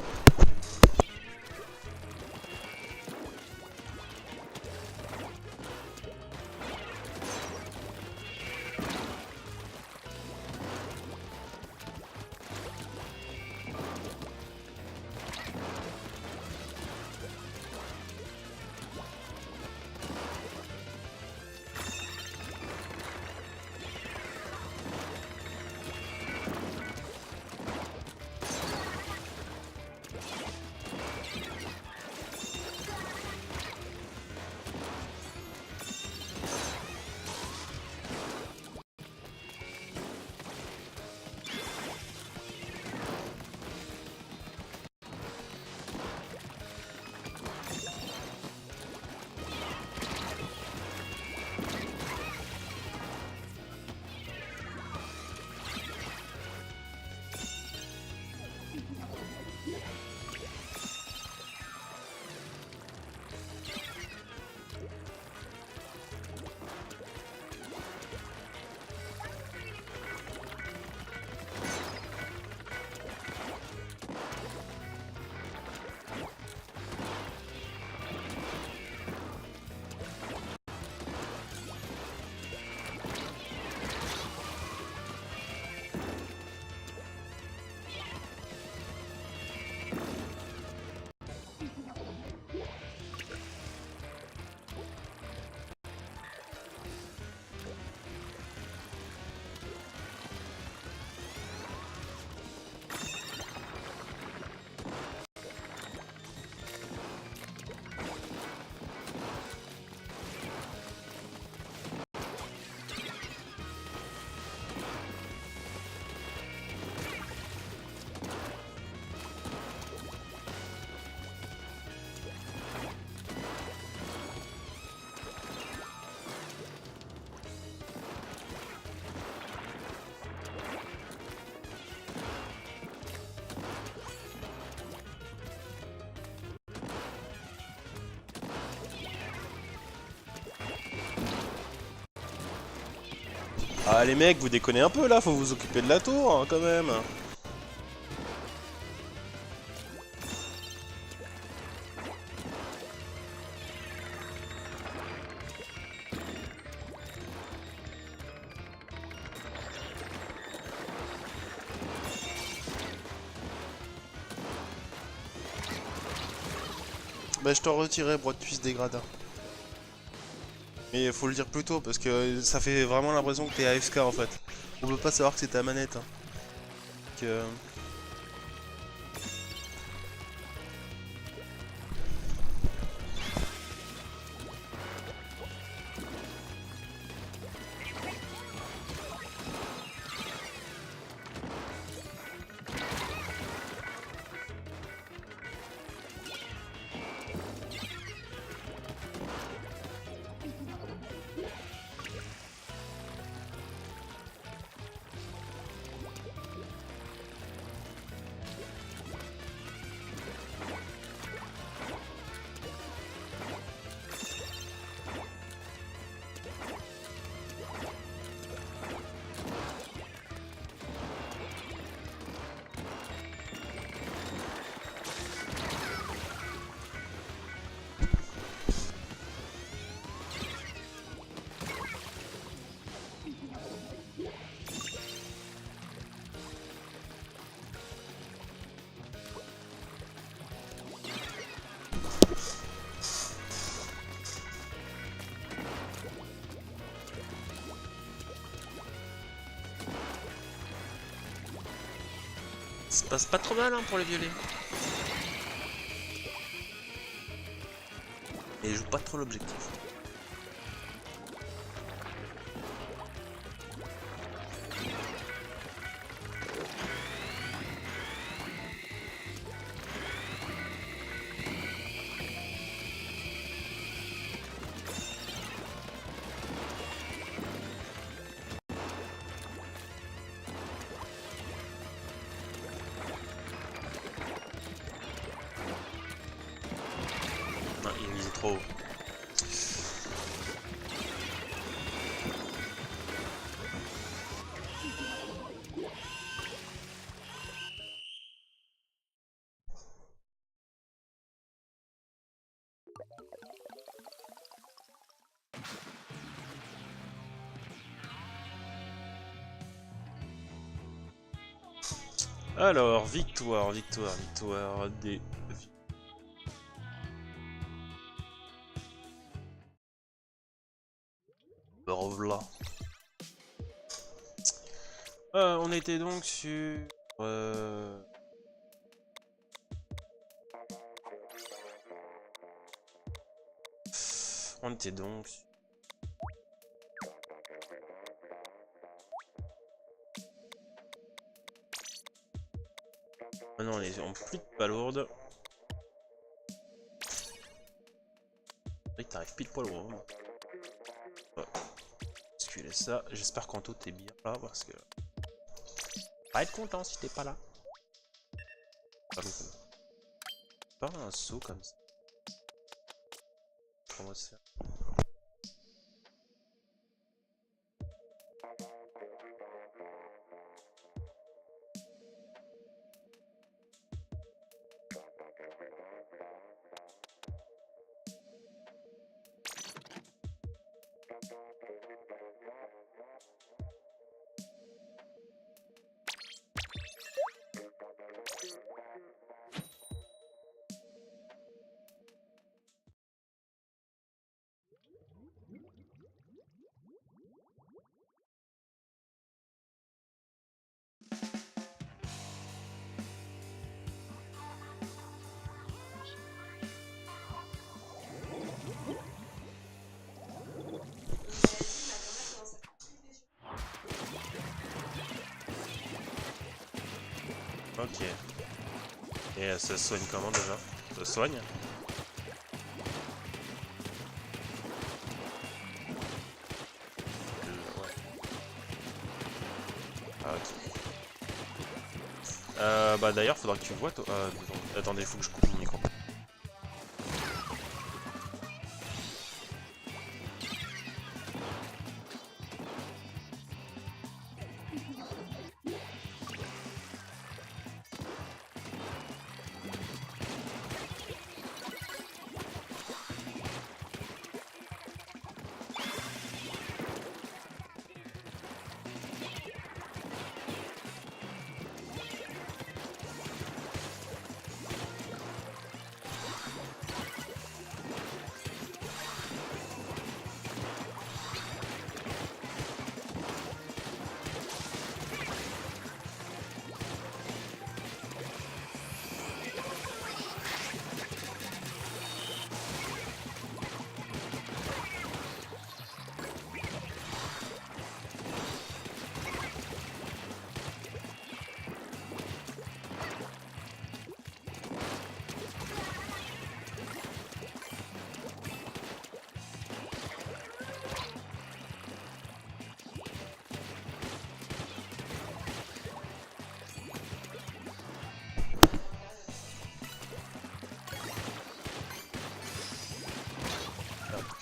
Speaker 1: Ah les mecs, vous déconnez un peu là, faut vous occuper de la tour hein, quand même. Bah je t'en retirais, broie de cuisse dégradin. Mais faut le dire plus tôt parce que ça fait vraiment l'impression que t'es AFK en fait. On peut pas savoir que c'est ta manette. Hein. Que... Ça se passe pas trop mal hein, pour les violets. Et ils jouent pas trop l'objectif. Non, il visait trop haut. Alors, victoire des... Revoilà. On était donc sur... On était donc... Ah non, on est en plus de palourde. C'est vrai que t'arrives pile poil au moment. Basculer ça. J'espère qu'Anto t'es bien là parce que... Pas être content si t'es pas là. Pas un saut comme ça. Comment se faire? Ok. Et ça se soigne comment déjà? Ça se soigne? Ouais. Ah, ok. Bah d'ailleurs, faudra que tu vois toi. Attendez, faut que je coupe mon micro.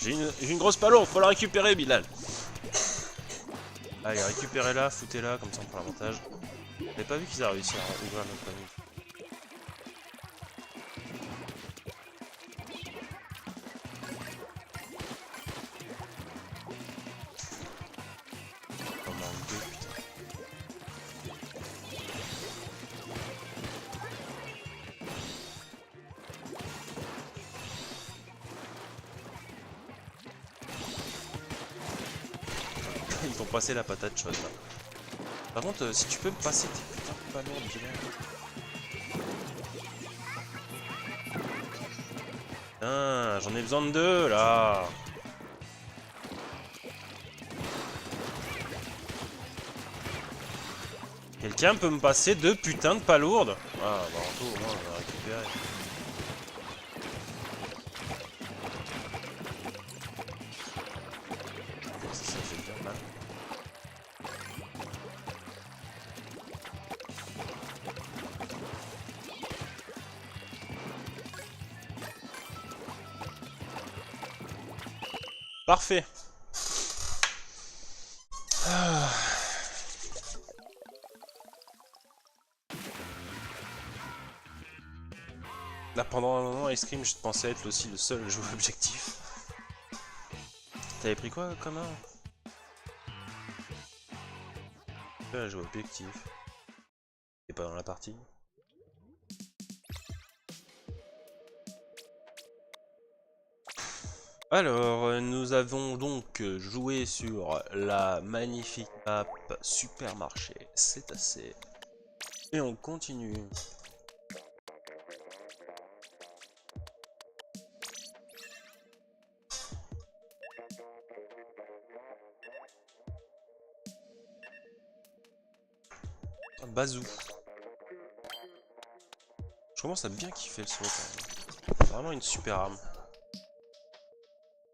Speaker 1: J'ai une grosse palourde, faut la récupérer, Bilal. Allez, récupérez-la, foutez-la, comme ça on prend l'avantage. J'avais pas vu qu'ils avaient réussi à ouvrir notre panier. Ils ont passé la patate chaude là. Par contre, si tu peux me passer tes putains de ballons, Bilal. Ah, j'en ai besoin de deux là. Quelqu'un peut me passer deux putains de palourdes? Ah, bah en tout, moi on va récupérer. Ça fait bien mal. Parfait. Ah. Là pendant un moment, Ice Cream, je pensais être aussi le seul à jouer objectif. T'avais pris quoi, connard? Là, jouer objectif. T'es pas dans la partie. Alors, nous avons donc joué sur la magnifique map Supermarché. C'est assez. Et on continue. Bazou. Je commence à bien kiffer le saut. C'est vraiment une super arme.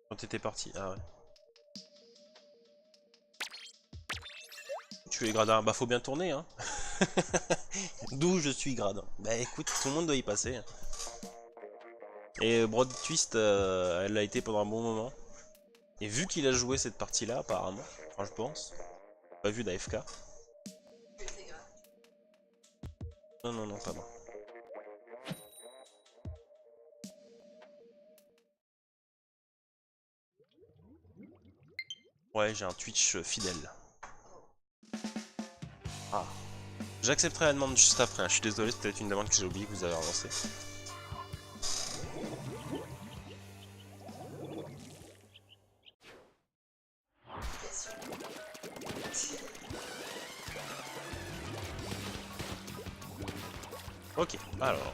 Speaker 1: Quand t'étais parti, ah ouais. Tu es gradin, bah faut bien tourner hein. D'où je suis gradin. Bah écoute, tout le monde doit y passer. Et Broad Twist, elle a été pendant un bon moment. Et vu qu'il a joué cette partie-là, apparemment, enfin je pense, pas vu d'AFK. Non, non, non, pas moi. Ouais, j'ai un Twitch fidèle. Ah. J'accepterai la demande juste après, hein. Je suis désolé, c'est peut-être une demande que j'ai oublié que vous avez avancée. Ok, alors...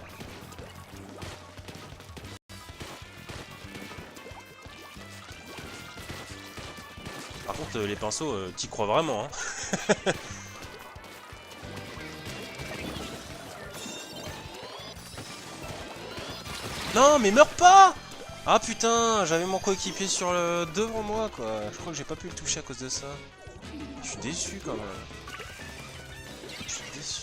Speaker 1: Par contre, les pinceaux, t'y crois vraiment, hein. Non, mais meurs pas! Ah putain, j'avais mon coéquipier sur le devant moi, quoi. Je crois que j'ai pas pu le toucher à cause de ça. Je suis déçu, quand même. Je suis déçu.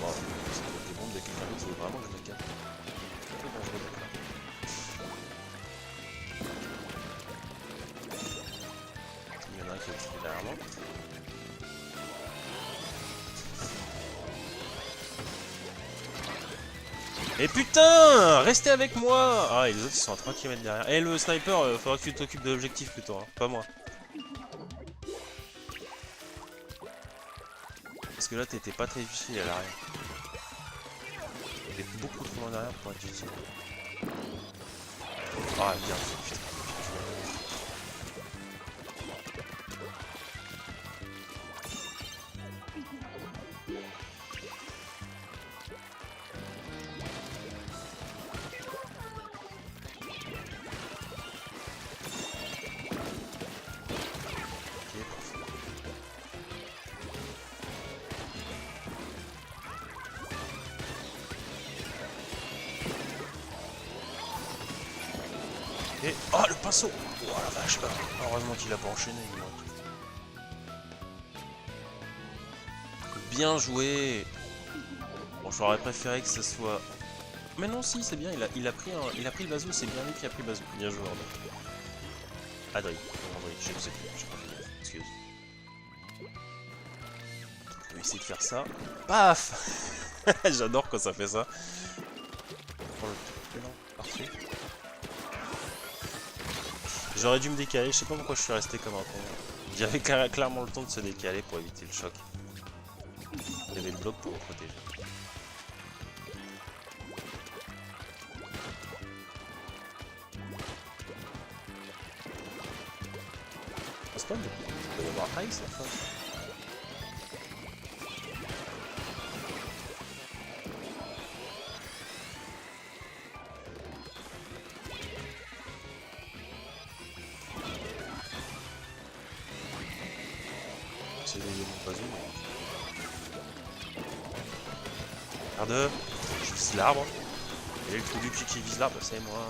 Speaker 1: Wow, c'est des bombes de quelqu'un d'autre, c'est vraiment le mec. C'est dangereux, d'accord. Il y en a un qui est derrière moi. Et putain, restez avec moi. Ah, et les autres ils sont à 3 km derrière. Eh, le sniper, faudra que tu t'occupes de l'objectif plutôt, hein, pas moi. Parce que là t'étais pas très utile à l'arrière. T'es beaucoup trop en arrière pour être utile. Ah bien fait, putain. Et... oh le pinceau. Oh la vache, bah. Heureusement qu'il a pas enchaîné. Bien joué. Bon, j'aurais préféré que ce soit... Mais non, si, c'est bien, il a pris le Bazou, c'est bien lui qui a pris le Bazou. Bien joué, Arnaud. Adri, je sais plus, j'ai pas fait gaffe, excuse. On va essayer de faire ça. Paf. J'adore quand ça fait ça. Oh, non, parfait. J'aurais dû me décaler, je sais pas pourquoi je suis resté comme un con. J'avais clairement le temps de se décaler pour éviter le choc. Il y avait le bloc pour me protéger. Stop, il doit y avoir Ice en face. C'est mon bazou. Regarde, je vise l'arbre. Et le trou du cul qui vise l'arbre, c'est moi.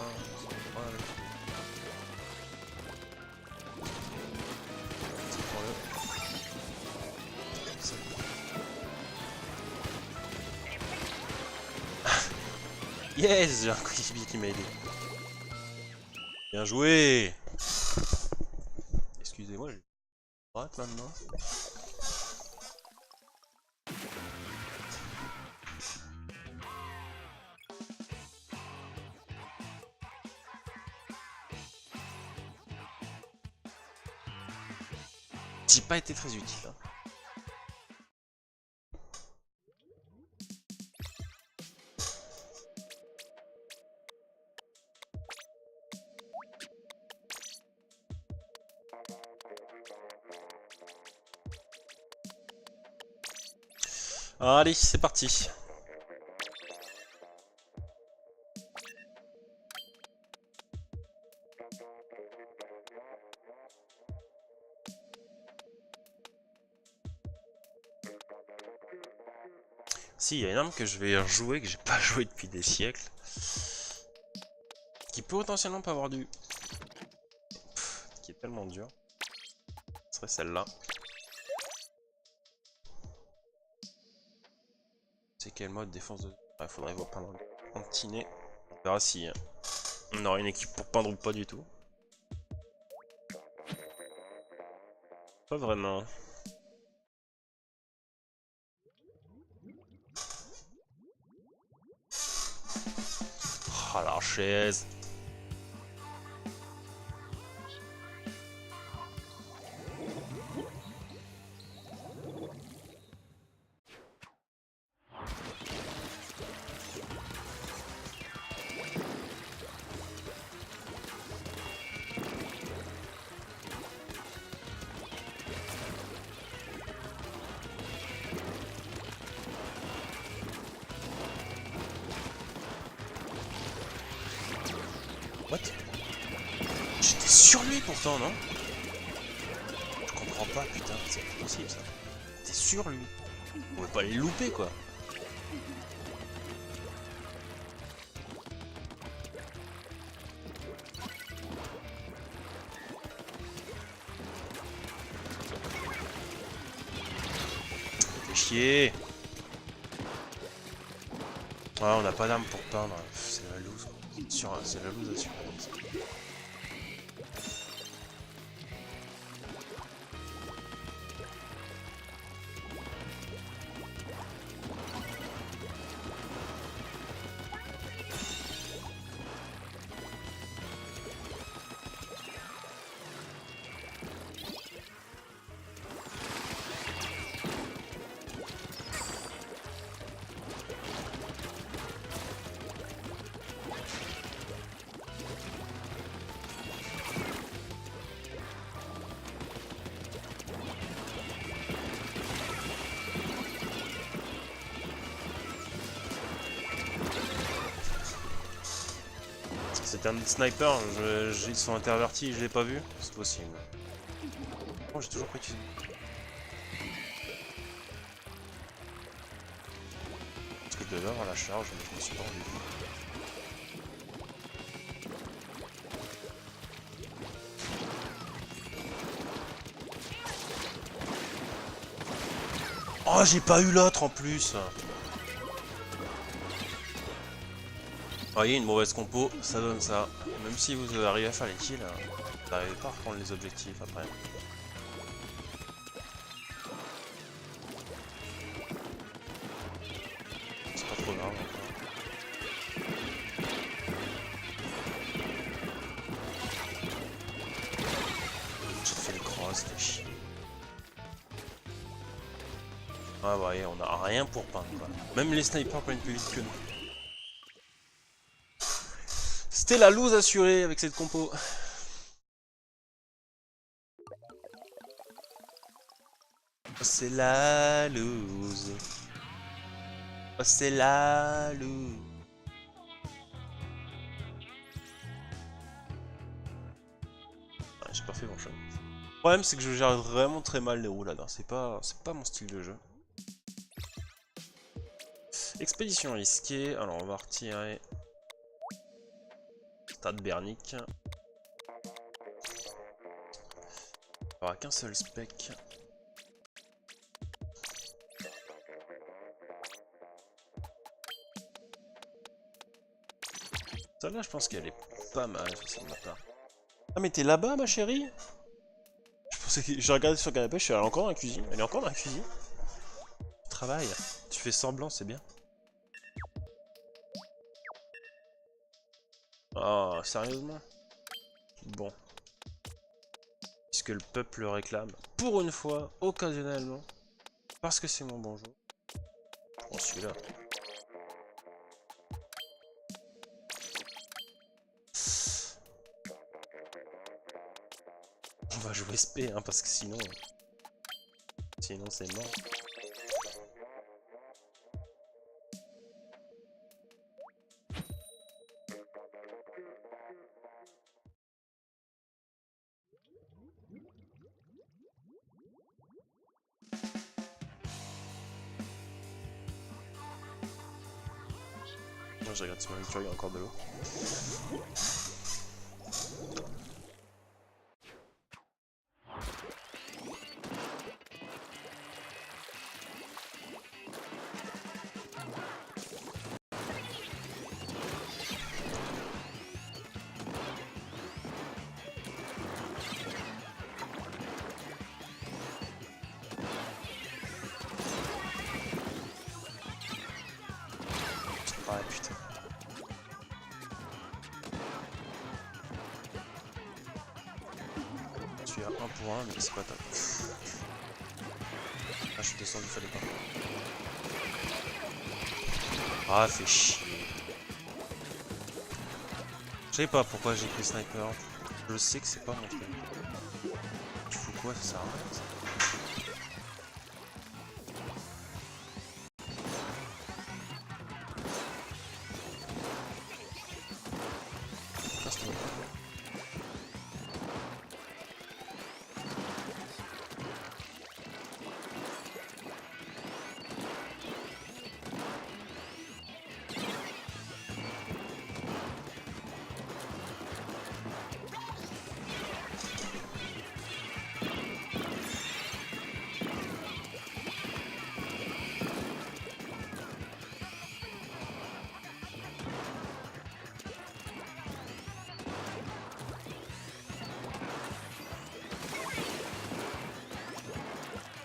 Speaker 1: Yes, j'ai un coéquipier qui m'a aidé. Bien joué. Excusez-moi, j'ai droite maintenant. J'ai pas été très utile. Hein. Allez, c'est parti. Si, il y a une arme que je vais rejouer, que j'ai pas joué depuis des siècles. Qui peut potentiellement pas avoir du... qui est tellement dur. Ce serait celle-là. C'est quel mode défense de... Il faudrait voir peindre un petit nez. On verra si on aura une équipe pour peindre ou pas du tout. Pas vraiment. Oh la chaise. What? J'étais sur lui pourtant, non? Je comprends pas, putain, c'est pas possible ça. T'es sur lui. On pouvait pas les louper quoi. Fais chier. Ah, on n'a pas d'arme pour peindre, c'est la loose. C'est la loose à super. C'est un sniper, ils sont intervertis, je l'ai pas vu, c'est possible. Oh, j'ai toujours pas utilisé. Parce que je devais avoir la charge, mais je me suis pas rendu compte. Oh, j'ai pas eu l'autre en plus. voyez, une mauvaise compo, ça donne ça. Même si vous arrivez à faire les kills, vous n'arrivez pas à reprendre les objectifs après. C'est pas trop grave encore. J'ai fait le cross, fait chier. Ah ouais, on a rien pour peindre quoi. Même les snipers prennent plus vite que nous. C'était la loose assurée avec cette compo. C'est la loose. C'est la loose. Ah, j'ai pas fait grand chose. Le problème c'est que je gère vraiment très mal les roulades. Hein. C'est pas mon style de jeu. Expédition risquée. Alors on va retirer Stade Bernic. Il n'y aura qu'un seul spec. Celle-là, je pense qu'elle est pas mal, cette map-là. Ah, mais t'es là-bas, ma chérie? Je pensais que j'ai regardé sur le canapé, je suis allé encore dans la cuisine. Elle est encore dans la cuisine. Travail. Tu fais semblant, c'est bien. Ah, sérieusement? Bon. Puisque le peuple le réclame, pour une fois, occasionnellement, parce que c'est mon bonjour. Bon, celui-là. On va jouer SP, hein, parce que sinon c'est mort. Je regarde si ma lecture il y a encore de l'eau. Ah putain. Tu as 1 pour 1 mais c'est pas top. Ah je suis descendu, fallait pas. Ah fait chier. Je sais pas pourquoi j'ai pris sniper. Je sais que c'est pas mon truc. Tu fous quoi, ça sert à rien ça.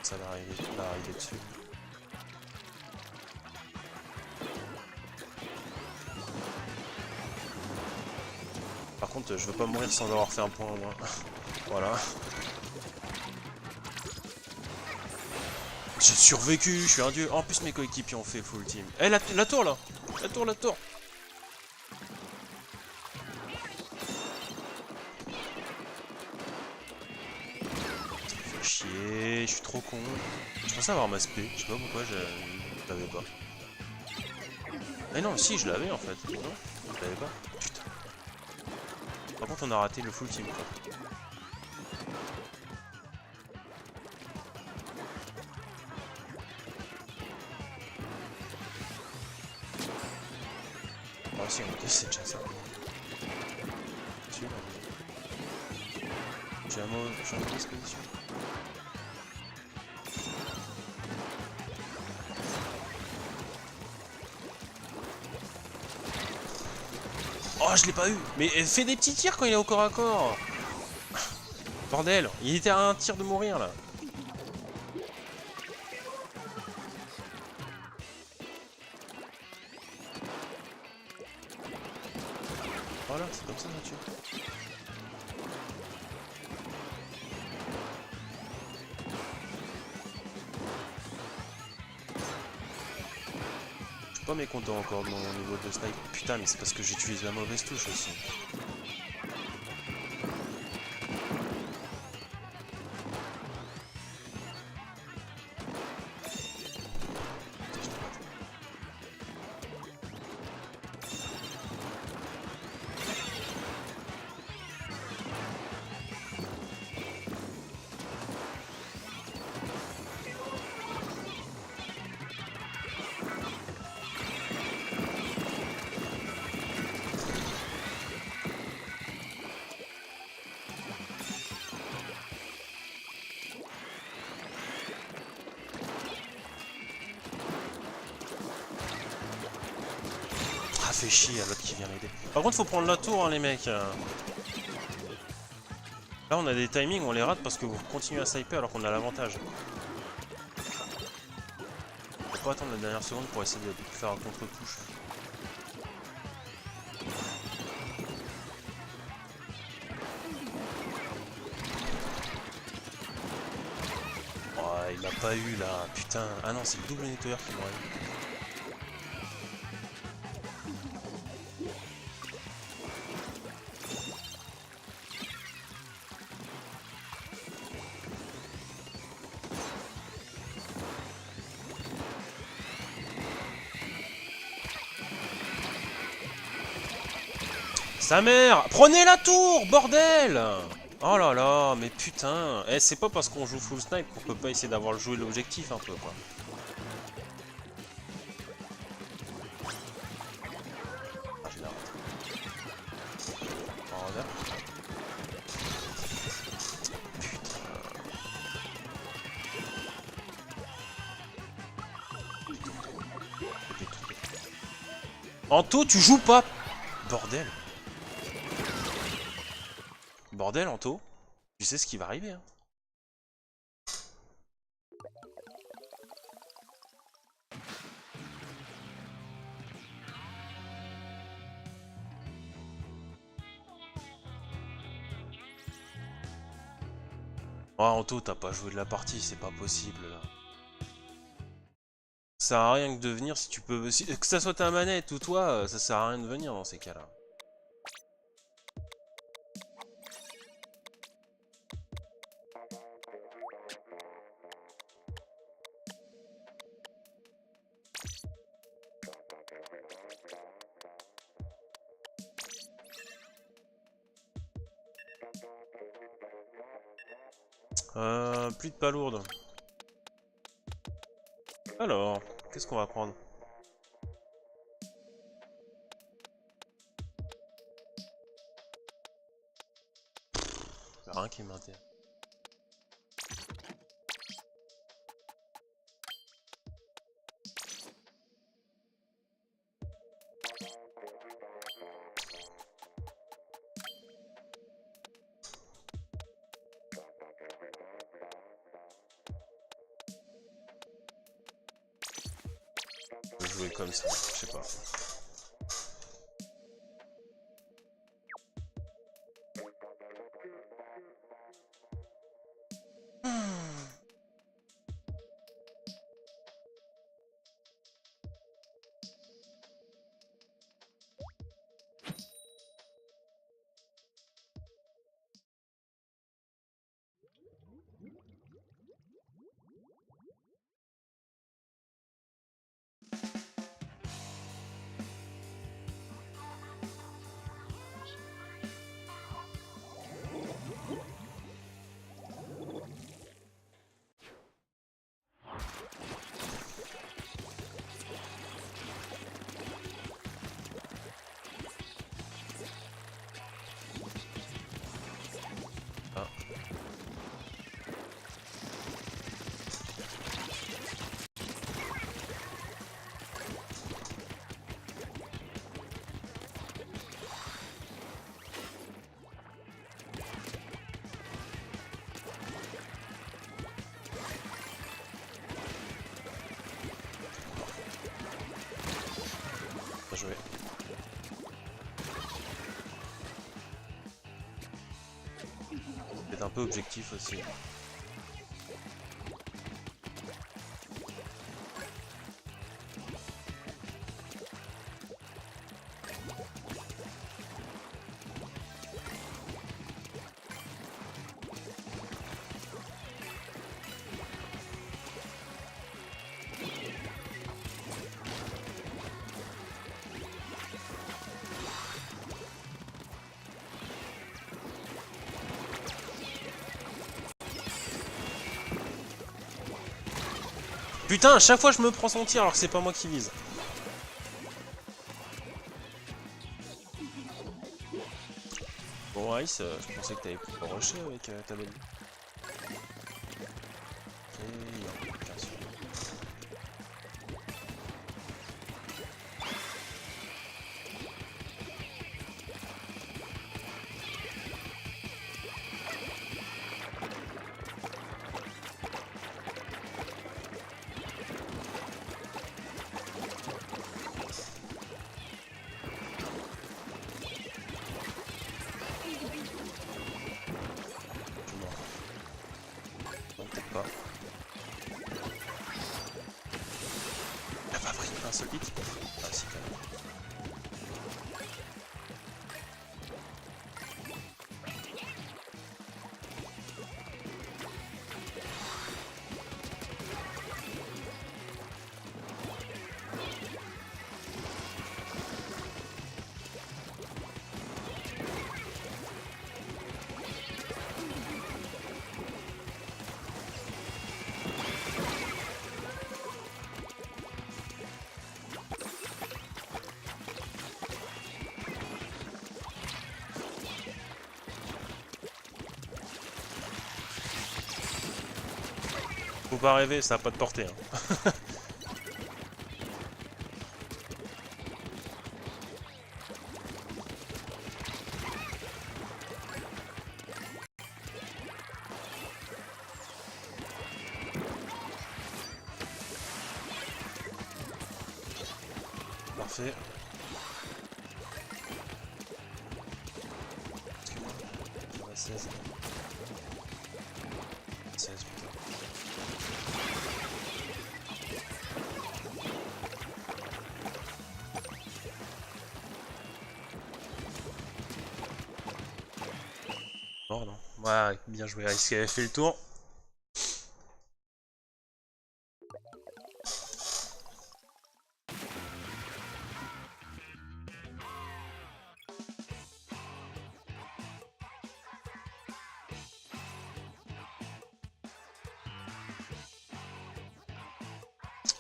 Speaker 1: Ça va arriver dessus. Par contre, je veux pas mourir sans avoir fait un point au moins. Voilà. J'ai survécu, je suis un dieu. En plus, mes coéquipiers ont fait full team. Eh, la tour là! La tour! Chier, je suis trop con. Je pensais avoir ma spé, je sais pas pourquoi je l'avais pas. Mais non, si, je l'avais en fait. Non, je l'avais pas. Putain. Par contre, on a raté le full team quoi. Ah si, on c'est déjà ça. J'ai un mot d'expédition. Oh, je l'ai pas eu. Mais fais des petits tirs quand il est au corps à corps. Bordel, il était à un tir de mourir là. Voilà, c'est comme ça tue. Je suis pas mécontent encore de mon niveau de snipe. Putain, mais c'est parce que j'utilise la mauvaise touche aussi. Ah, fait chier à l'autre qui vient m'aider. Par contre, faut prendre la tour, hein, les mecs. Là, on a des timings, on les rate parce que vous continuez à sniper alors qu'on a l'avantage. Faut pas attendre la dernière seconde pour essayer de faire un contre-push. Oh, il m'a pas eu là, putain. Ah non, c'est le double nettoyeur qui m'aurait eu. Sa mère! Prenez la tour, bordel! Oh là là, mais putain! Eh, c'est pas parce qu'on joue full snipe qu'on peut pas essayer d'avoir joué l'objectif un peu, quoi. Ah, je la rate. En revers. Anto, tu joues pas! Bordel! Bordel, Anto! Tu sais ce qui va arriver, hein? Oh, Anto, t'as pas joué de la partie, c'est pas possible, là. Ça sert à rien que de venir si tu peux... que ça soit ta manette ou toi, ça sert à rien de venir dans ces cas-là. Plus de palourdes. Alors, qu'est-ce qu'on va prendre? Y'a rien qui m'intéresse. Je vais jouer comme ça, je sais pas. joué. C'est un peu objectif aussi. Putain, à chaque fois je me prends son tir alors que c'est pas moi qui vise. Bon Ice, je pensais que t'avais pu pas rusher avec ta belle. Ok, bien sûr. Peut-être pas. Il a pas pris un seul hit. Ah si quand même. Faut pas rêver, ça a pas de portée. Hein. Parfait. Excuse-moi. 16. 16, putain. Mort non. Ouais, bien joué. Ice qui avait fait le tour.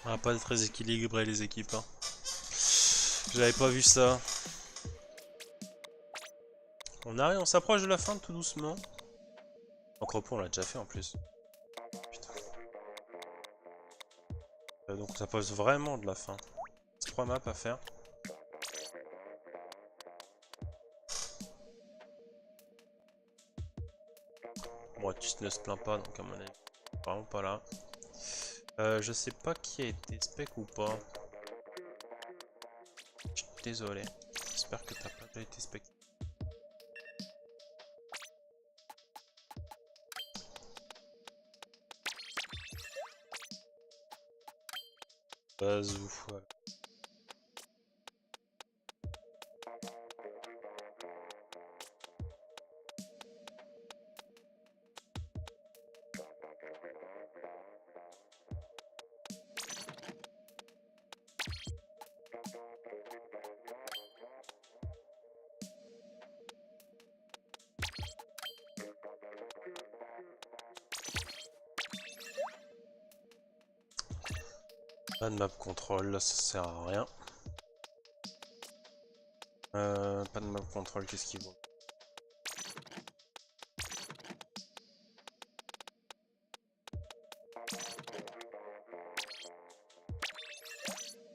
Speaker 1: Ah, pas très équilibré les équipes. Hein. J'avais pas vu ça. On arrive, on s'approche de la fin tout doucement. Donc repos on l'a déjà fait en plus. Putain. Donc ça passe vraiment de la fin. C'est 3 maps à faire. Bon, tu ne se plains pas donc à mon avis. Vraiment pas là. Je sais pas qui a été spec ou pas. Je suis désolé. J'espère que t'as pas déjà été spec. Bazou, voilà. Pas de map control, là ça sert à rien. Pas de map control, qu'est-ce qu'il vaut?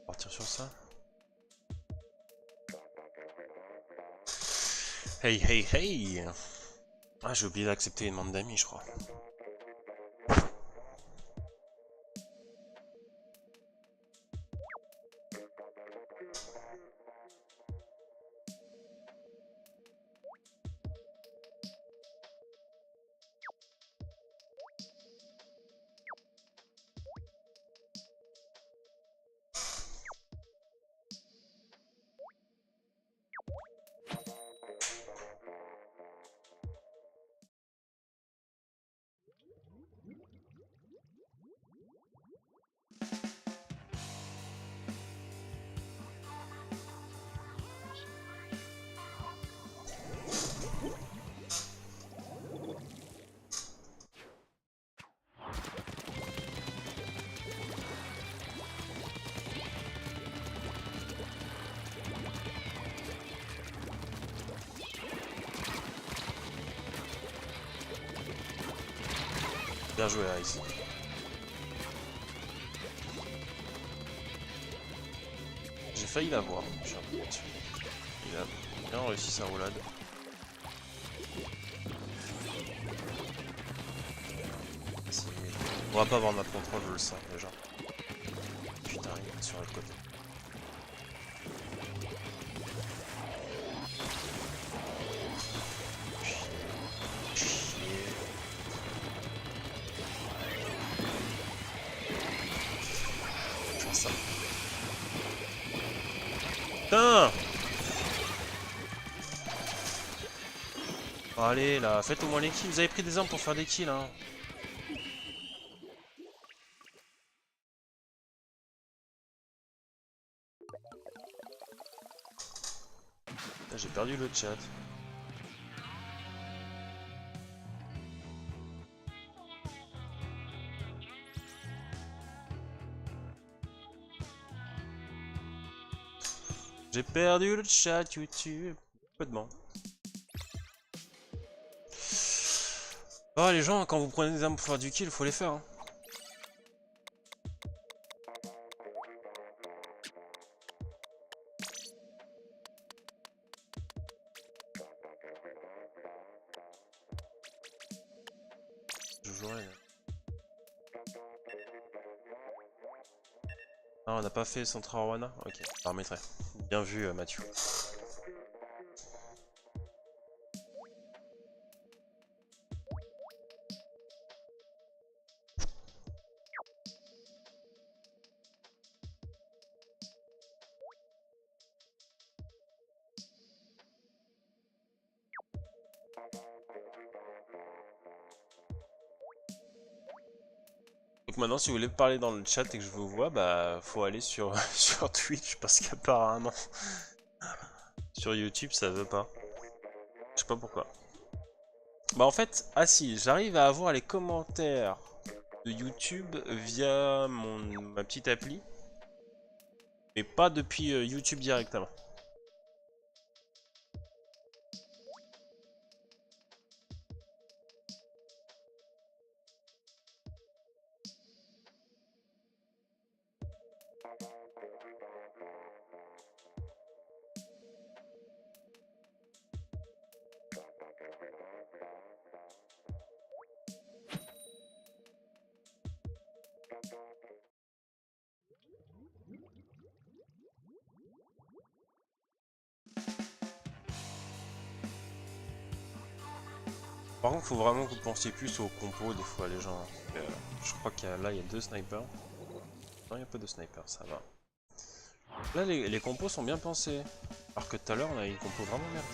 Speaker 1: Partir sur ça. Hey hey hey. Ah, j'ai oublié d'accepter une demande d'amis je crois. Bien joué, Ice. J'ai failli l'avoir. Il a bien réussi sa roulade. On va pas avoir notre contrôle, je le sens déjà. Putain, il est sur l'autre côté. Ça. Putain! Oh, allez là, faites au moins les kills. Vous avez pris des armes pour faire des kills, hein. J'ai perdu le chat. J'ai perdu le chat YouTube. Complètement. Oh les gens, quand vous prenez des armes pour faire du kill, faut les faire. Hein. Je jouerai. Ah, on n'a pas fait Central Arwana? Ok, paramétré. Bien vu, Mathieu. Donc maintenant, si vous voulez parler dans le chat et que je vous vois, bah faut aller sur, sur Twitch parce qu'apparemment sur YouTube ça veut pas. Je sais pas pourquoi. Bah en fait, ah si, j'arrive à avoir les commentaires de YouTube via ma petite appli, mais pas depuis YouTube directement. Par contre, faut vraiment que vous pensiez plus aux compos des fois, les gens. Je crois qu'il y a, là, il y a 2 snipers. Non, il n'y a pas de snipers, ça va. Là, les compos sont bien pensés. Alors que tout à l'heure, on a une compo vraiment merde.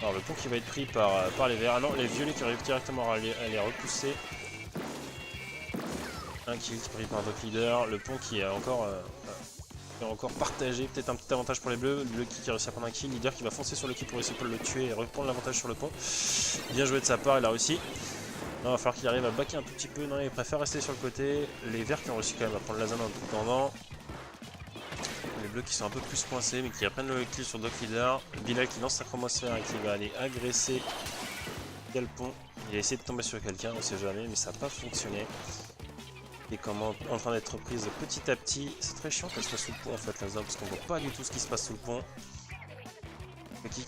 Speaker 1: Alors, le pont qui va être pris par les verts. Ah non, les violets qui arrivent directement à les repousser. Un kill qui est pris par Doc Leader. Le pont qui est encore partagé, peut-être un petit avantage pour les bleus. Le qui réussit à prendre un kill, leader qui va foncer sur le kill pour essayer de le tuer et reprendre l'avantage sur le pont. Bien joué de sa part, il a réussi. Non, il va falloir qu'il arrive à backer un tout petit peu. Non, il préfère rester sur le côté. Les verts qui ont réussi quand même à prendre la zone en tout pendant. Les bleus qui sont un peu plus coincés mais qui reprennent le kill sur Doc Leader. Bilal qui lance sa chromosphère et qui va aller agresser Galpon. Il a essayé de tomber sur quelqu'un, on sait jamais, mais ça n'a pas fonctionné. Et comment en train d'être prise petit à petit. C'est très chiant qu'elle soit sous le pont en fait la zone parce qu'on voit pas du tout ce qui se passe sous le pont.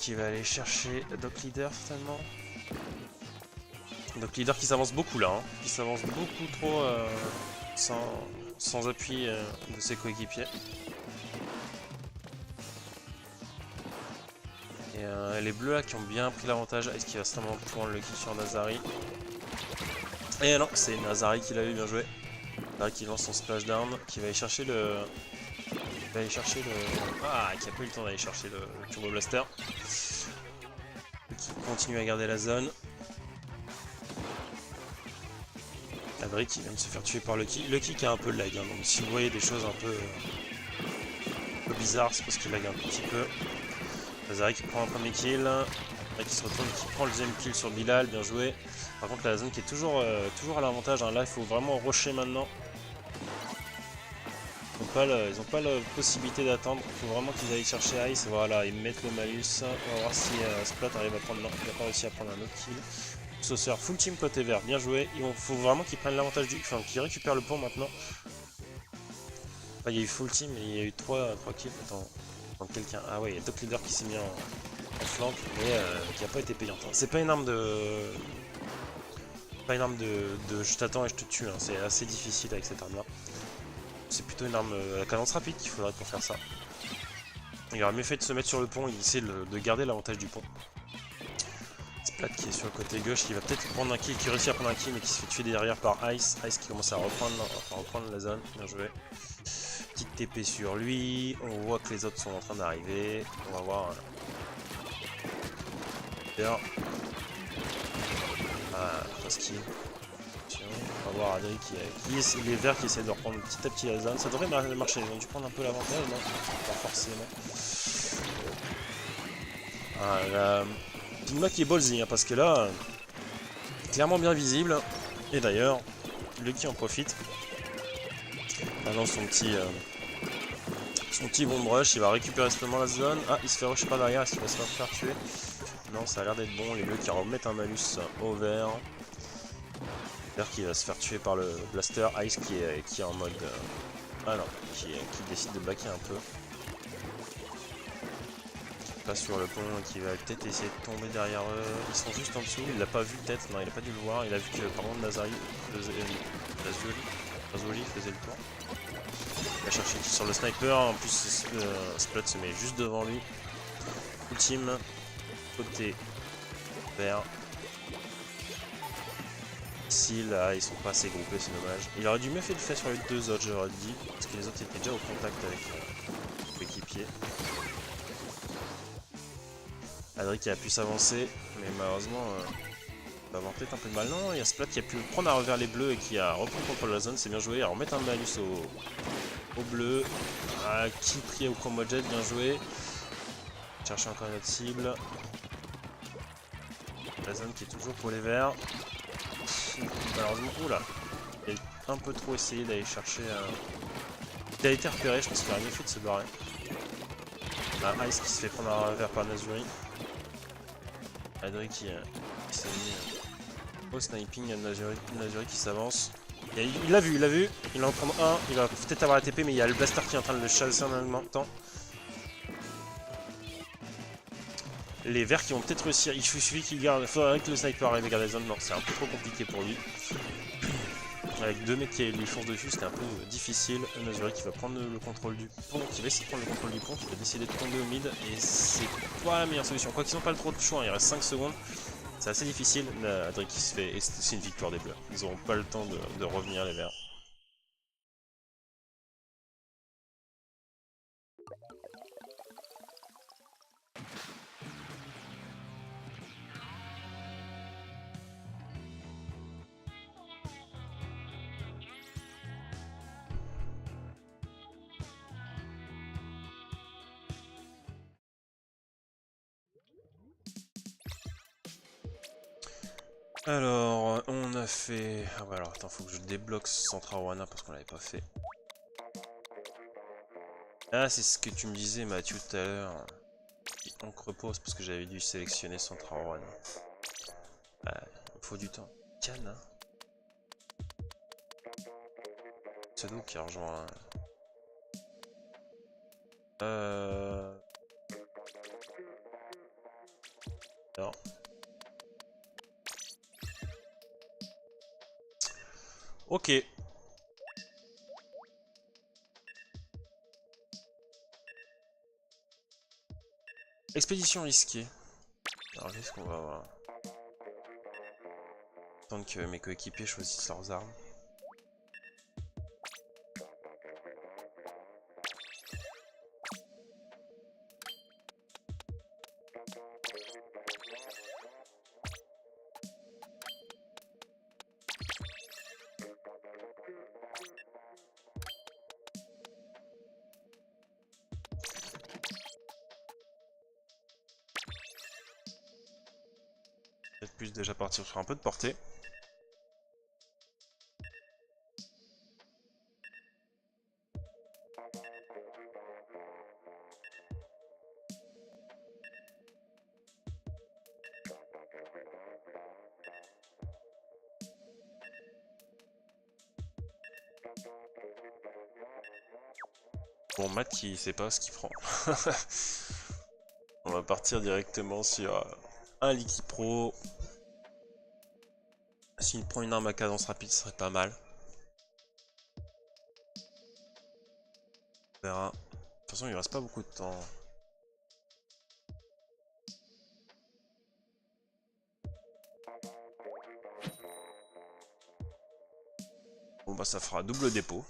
Speaker 1: Qui va aller chercher Doc Leader certainement. Doc Leader qui s'avance beaucoup là, hein, qui s'avance beaucoup trop sans appui de ses coéquipiers. Et les bleus là qui ont bien pris l'avantage. Est-ce qu'il va certainement prendre le kill sur Nazari? Et non, c'est Nazari qui l'a eu, bien joué. Là, qui lance son splashdown, qui va aller chercher le... Ah, qui a pas eu le temps d'aller chercher le Turbo Blaster. Qui continue à garder la zone. Adri qui vient de se faire tuer par Lucky. Lucky qui a un peu de lag, hein, donc si vous voyez des choses un peu bizarres, c'est parce qu'il lag un petit peu. Nazari qui prend un premier kill. Là, qui se retourne, qui prend le deuxième kill sur Bilal, bien joué. Par contre la zone qui est toujours à l'avantage, hein. Là il faut vraiment rusher maintenant. Donc
Speaker 2: ils ont pas la possibilité d'attendre. Il faut vraiment qu'ils aillent chercher Ice. Voilà, ils mettent le malus. On va voir si Splat arrive à prendre. Non, il n'a pas réussi à prendre un autre kill. Sauceur, full team côté vert, bien joué. Il faut vraiment qu'ils prennent l'avantage du. Enfin, qu'ils récupèrent le pont maintenant. Enfin, il y a eu full team et il y a eu 3 kills. Attends, quelqu'un. Ah ouais, il y a Doc Leader qui s'est mis en flank, mais qui n'a pas été payante. C'est pas une arme de. Pas une arme de je t'attends et je te tue, hein. C'est assez difficile avec cette arme là. C'est plutôt une arme à la cadence rapide qu'il faudrait pour faire ça. Il aurait mieux fait de se mettre sur le pont et d'essayer de garder l'avantage du pont. Splat qui est sur le côté gauche, qui va peut-être prendre un kill, qui réussit à prendre un kill mais qui se fait tuer derrière par Ice. Ice qui commence à reprendre la zone, bien joué. Petite TP sur lui, on voit que les autres sont en train d'arriver. On va voir. D'ailleurs. Ah, Toski. On va voir Adri les verts qui essaient de reprendre petit à petit la zone. Ça devrait marcher, ils ont dû prendre un peu l'avantage, non? Pas forcément. Ah, la Pigma qui est ballsy, hein, parce que là, clairement bien visible. Et d'ailleurs, Lucky en profite. Maintenant son petit bomb rush, il va récupérer simplement la zone. Ah, il se fait rush par derrière, est-ce qu'il va se faire tuer? Non, ça a l'air d'être bon. Les bleus qui remettent un malus au vert. Vert qui va se faire tuer par le blaster. Ice qui est en mode. Ah non, qui décide de backer un peu. Qui passe sur le pont et qui va peut-être essayer de tomber derrière eux. Ils sont juste en dessous. Il l'a pas vu peut-être. Non, il a pas dû le voir. Il a vu que par contre Nazari faisait. Lazuli faisait le tour. Il va chercher sur le sniper. En plus, Splat se met juste devant lui. Ultime. Côté vert. Ici, là, ils sont pas assez groupés, c'est dommage. Il aurait dû mieux faire le fait sur les deux autres, j'aurais dit. Parce que les autres étaient déjà au contact avec l'équipier. Adri qui a pu s'avancer, mais malheureusement, il va avoir peut-être un peu de mal. Non, il y a Splat qui a pu prendre à revers les bleus et qui a repris le contrôle de la zone, c'est bien joué. À remettre un malus au bleu. Ah, qui prie au combo jet, bien joué. Chercher encore une autre cible. La zone qui est toujours pour les verts. Malheureusement, oula, il a un peu trop essayé d'aller chercher. Il a été repéré, je pense qu'il a mieux fait de se barrer. Ah, Ice qui se fait prendre à revers par Nazuri. Adri qui s'est mis au sniping, Nazuri qui s'avance. Il l'a vu, il va en prendre un, il va peut-être avoir la TP, mais il y a le blaster qui est en train de le chasser en même temps. Les verts qui vont peut-être réussir, il suffit qu'il garde, il faudrait que le sniper arrive à garder la zone, non c'est un peu trop compliqué pour lui. Avec 2 mecs qui lui foncent dessus, c'était un peu difficile. Nazuri qui va prendre le contrôle du pont, qui va essayer de prendre le contrôle du pont, qui va décider de tomber au mid, et c'est pas la meilleure solution. Quoi qu'ils n'ont pas trop de choix, il reste 5 secondes, c'est assez difficile. Adri qui se fait, et c'est une victoire des bleus. Ils n'auront pas le temps de revenir les verts. Alors, on a fait... Ah ouais, alors attends, faut que je débloque Central Wana parce qu'on l'avait pas fait. Ah, c'est ce que tu me disais, Mathieu, tout à l'heure. On repose parce que j'avais dû sélectionner Central Wana. Ah, il faut du temps. Cannes, hein. Pseudo qui a rejoint... Non. Ok. Expédition risquée. Alors qu'est-ce qu'on va voir? Attendre que mes coéquipiers choisissent leurs armes. Peut-être plus déjà partir sur un peu de portée. Bon, Matt qui sait pas ce qu'il prend. On va partir directement sur un Liquid Pro. S'il prend une arme à cadence rapide, ce serait pas mal. On verra. De toute façon, il reste pas beaucoup de temps. Bon bah ça fera double dépôt.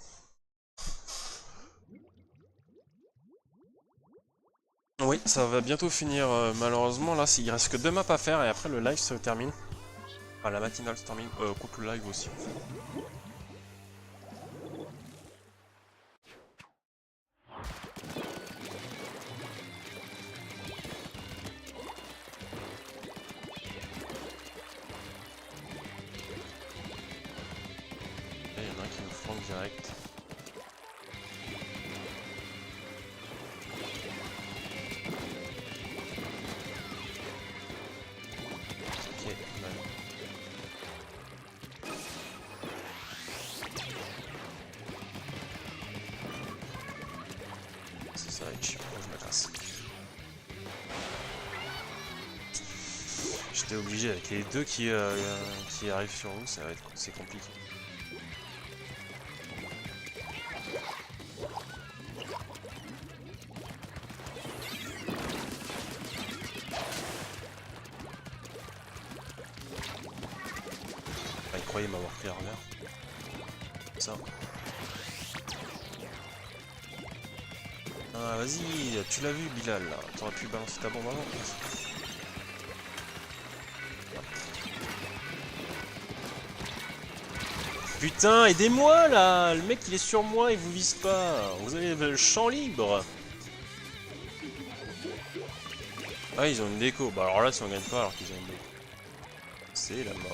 Speaker 2: Oui, ça va bientôt finir malheureusement. Là, il reste que 2 maps à faire et après le live se termine. Enfin, la matinale se termine. Coupe le live aussi. Il y en a un qui nous flanque direct. Ok, ça va être chiant, je me casse. J'étais obligé avec les deux qui arrivent sur vous, c'est compliqué. Ah, il croyait m'avoir pris en l'air. Ça. Ah vas-y, tu l'as vu Bilal là, t'aurais pu balancer ta bombe avant. Putain, aidez-moi là! Le mec il est sur moi, il vous vise pas. Vous avez le champ libre. Ah, ils ont une déco. Bah alors là, si on gagne pas alors qu'ils ont une déco, c'est la mort.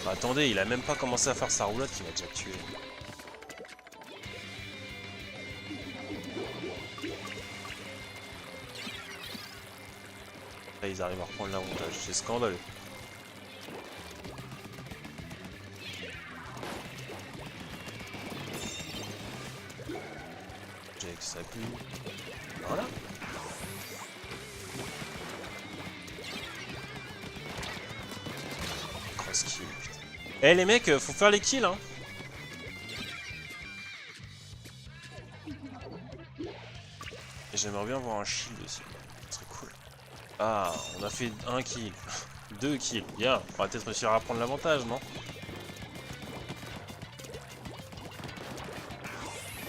Speaker 2: Bah, attendez, il a même pas commencé à faire sa roulade qu'il m'a déjà tué. Là, ils arrivent à reprendre l'avantage, c'est scandaleux. J'ai que ça pue. Voilà. Cross kill, putain. Eh les mecs, faut faire les kills hein. Et j'aimerais bien voir un shield aussi. Ce serait cool. Ah, on a fait un kill. 2 kills. Bien. On va peut-être réussir à prendre l'avantage, non?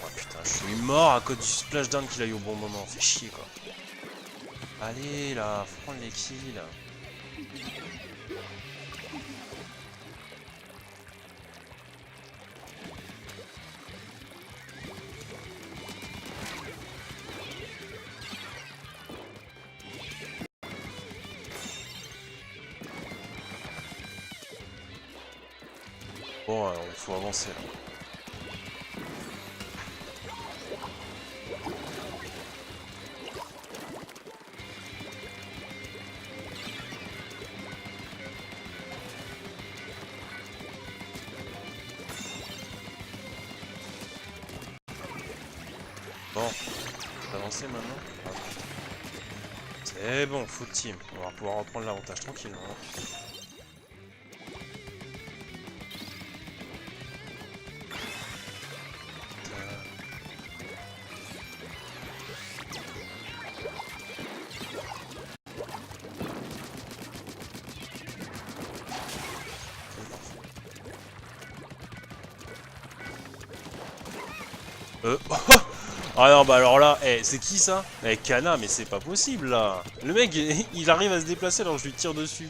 Speaker 2: Oh putain, je suis mort à cause du splashdown qu'il a eu au bon moment. Fait chier quoi. Allez là, faut prendre les kills. Bon, il faut avancer là. Bon, faut avancer maintenant. Ah. C'est bon, full team. On va pouvoir reprendre l'avantage tranquillement. Ah non bah alors là, c'est qui ça? Kana, mais c'est pas possible là. Le mec il arrive à se déplacer alors je lui tire dessus.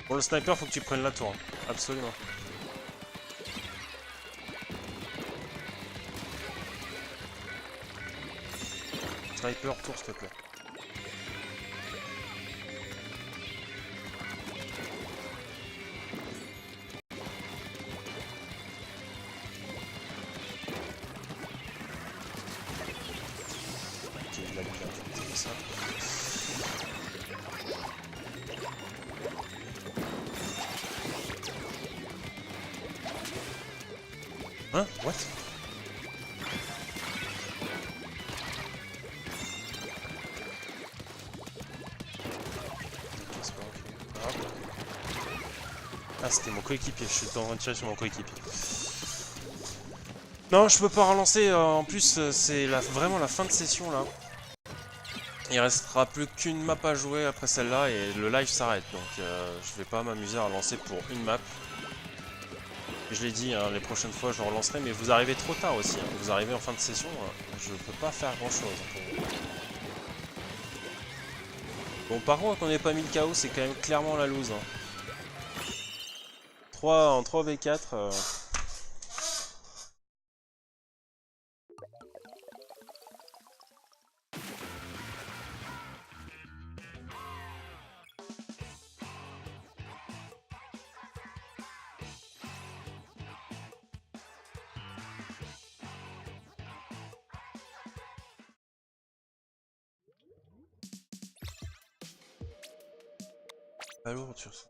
Speaker 2: Pour le sniper faut que tu prennes la tour, hein. Absolument. Sniper, tour s'il te plaît. Ok, il l'a bien, c'est comme ça. Hein? What? Ah, c'était mon coéquipier, je suis en train de tirer sur mon coéquipier. Non, je peux pas relancer, en plus c'est vraiment la fin de session là. Il restera plus qu'une map à jouer après celle-là et le live s'arrête, donc je vais pas m'amuser à relancer pour une map. Je l'ai dit, hein, les prochaines fois je relancerai, mais vous arrivez trop tard aussi, hein. Vous arrivez en fin de session, je peux pas faire grand chose pour vous. Bon, par contre, qu'on n'ait pas mis le KO, c'est quand même clairement la loose. Hein. 3 en 3v4. Pas lourd sur ça.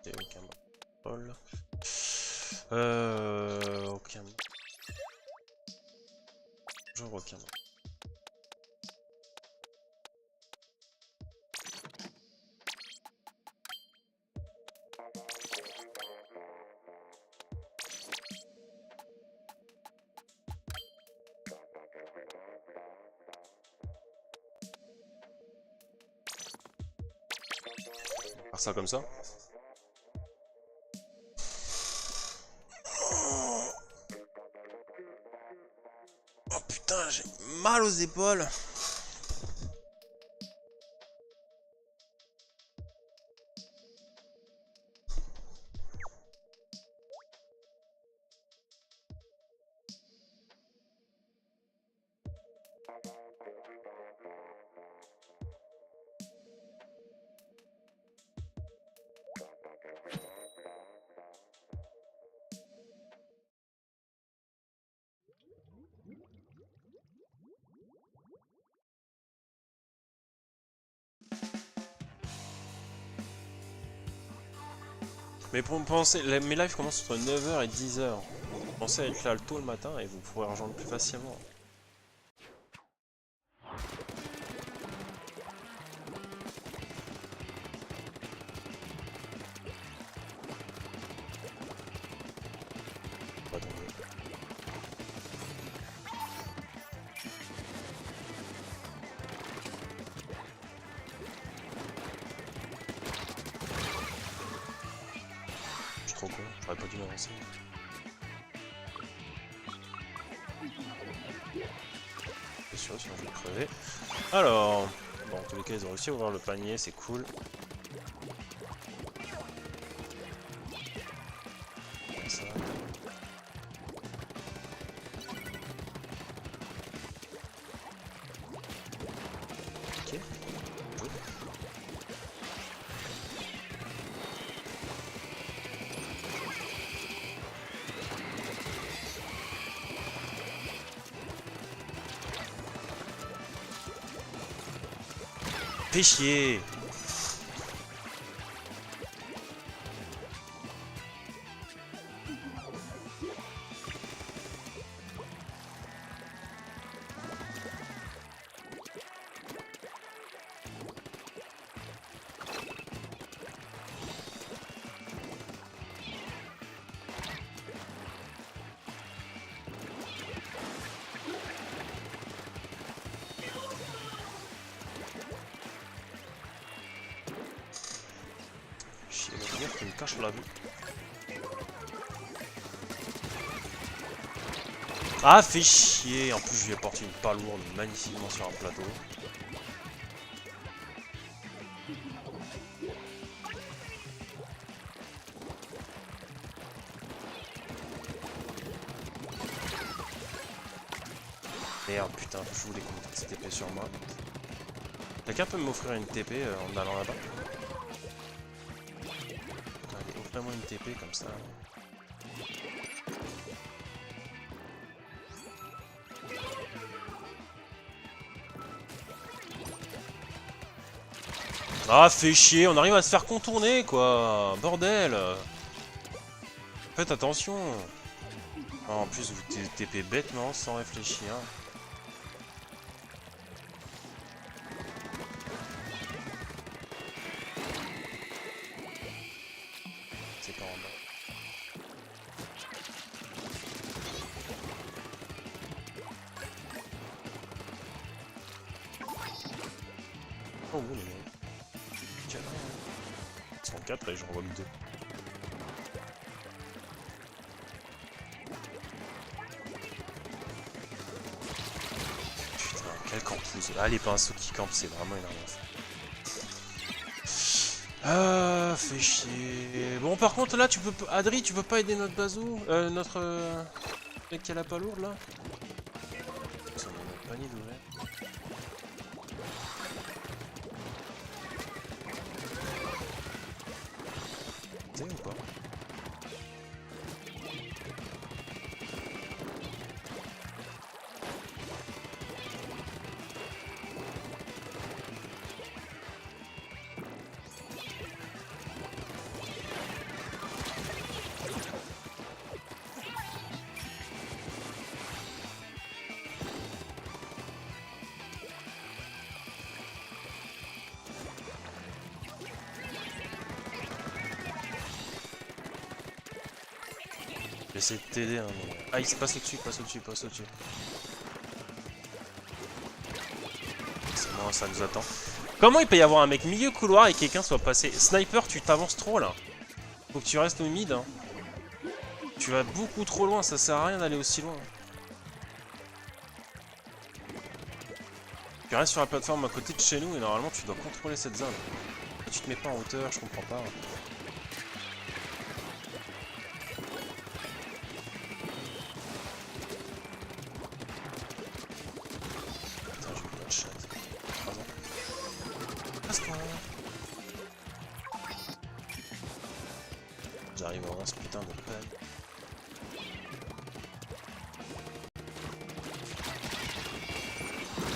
Speaker 2: Aucun bol. Aucun. Genre aucun. Faire ça comme ça. Oh putain, j'ai mal aux épaules. Mais pour penser, mes lives commencent entre 9h et 10h. Pensez à être là tôt le matin et vous pourrez rejoindre plus facilement. Trop con, j'aurais pas dû m'avancer. C'est sûr, sinon je vais crever. Alors, bon, en tous les cas, ils ont réussi à ouvrir le panier, c'est cool. Comme ça. Ok. Good. Fais chier. Qui me cache la vue. Ah, fait chier. En plus, je lui ai porté une palourde magnifiquement sur un plateau. Merde, putain, je voulais qu'on mette cette TP sur moi. Quelqu'un peut m'offrir une TP en allant là-bas? Allez, offrez-moi une TP comme ça. Ah, fait chier, on arrive à se faire contourner, quoi. Bordel. Faites attention. Ah, en plus, vous TP bêtement, sans réfléchir. C'est pas en bas. Oh, oui, mais... 104 et j'en vois que 2. Putain, quel campouse. Ah, les pinceaux qui campent, c'est vraiment énervant. Ah, fait chier. Bon, par contre, là, tu peux... Adri, tu peux pas aider notre bazou notre... mec qui a la pas lourde, là? Ça m'a même pas ni d'ouvert. T'es ou pas? J'essaie de t'aider, hein, mais... Ah, il se passe au-dessus, passe au-dessus, passe au-dessus. C'est bon, ça nous attend. Comment il peut y avoir un mec milieu couloir et quelqu'un soit passé... Sniper, tu t'avances trop, là. Faut que tu restes au mid, hein. Tu vas beaucoup trop loin, ça sert à rien d'aller aussi loin. Tu restes sur la plateforme à côté de chez nous et normalement tu dois contrôler cette zone. Et tu te mets pas en hauteur, je comprends pas. Putain, j'ai eu plein de chat. Passe-toi. J'arrive à avoir ce putain de pad.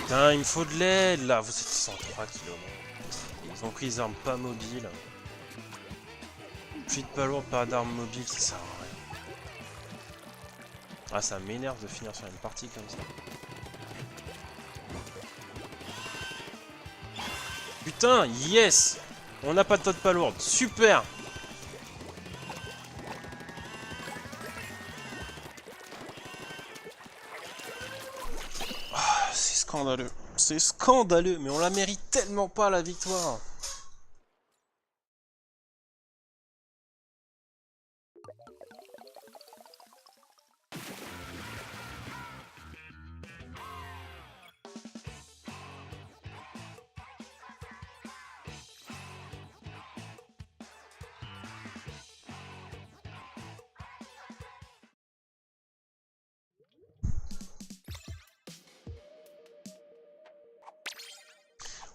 Speaker 2: Putain, il me faut de l'aide là, vous êtes 103 km. Ils ont pris des armes pas mobiles. Fuite pas lourde, pas d'armes mobiles, ça sert à rien. Ah, ça m'énerve de finir sur une partie comme ça. Putain, yes! On n'a pas de pas lourde, super! C'est scandaleux. C'est scandaleux, mais on la mérite tellement pas la victoire.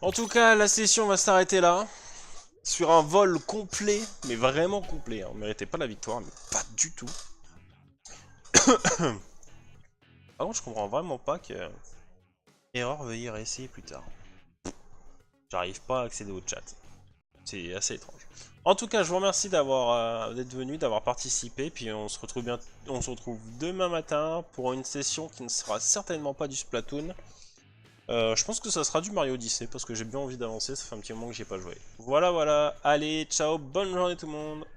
Speaker 2: En tout cas, la session va s'arrêter là. Sur un vol complet, mais vraiment complet. Hein. On méritait pas la victoire, mais pas du tout. Par contre, je comprends vraiment pas que... Erreur, veuillez réessayer plus tard. J'arrive pas à accéder au chat. C'est assez étrange. En tout cas, je vous remercie d'être venu, d'avoir participé. Puis on se retrouve demain matin pour une session qui ne sera certainement pas du Splatoon. Je pense que ça sera du Mario Odyssey parce que j'ai bien envie d'avancer, ça fait un petit moment que j'ai pas joué. Voilà, allez, ciao, bonne journée tout le monde.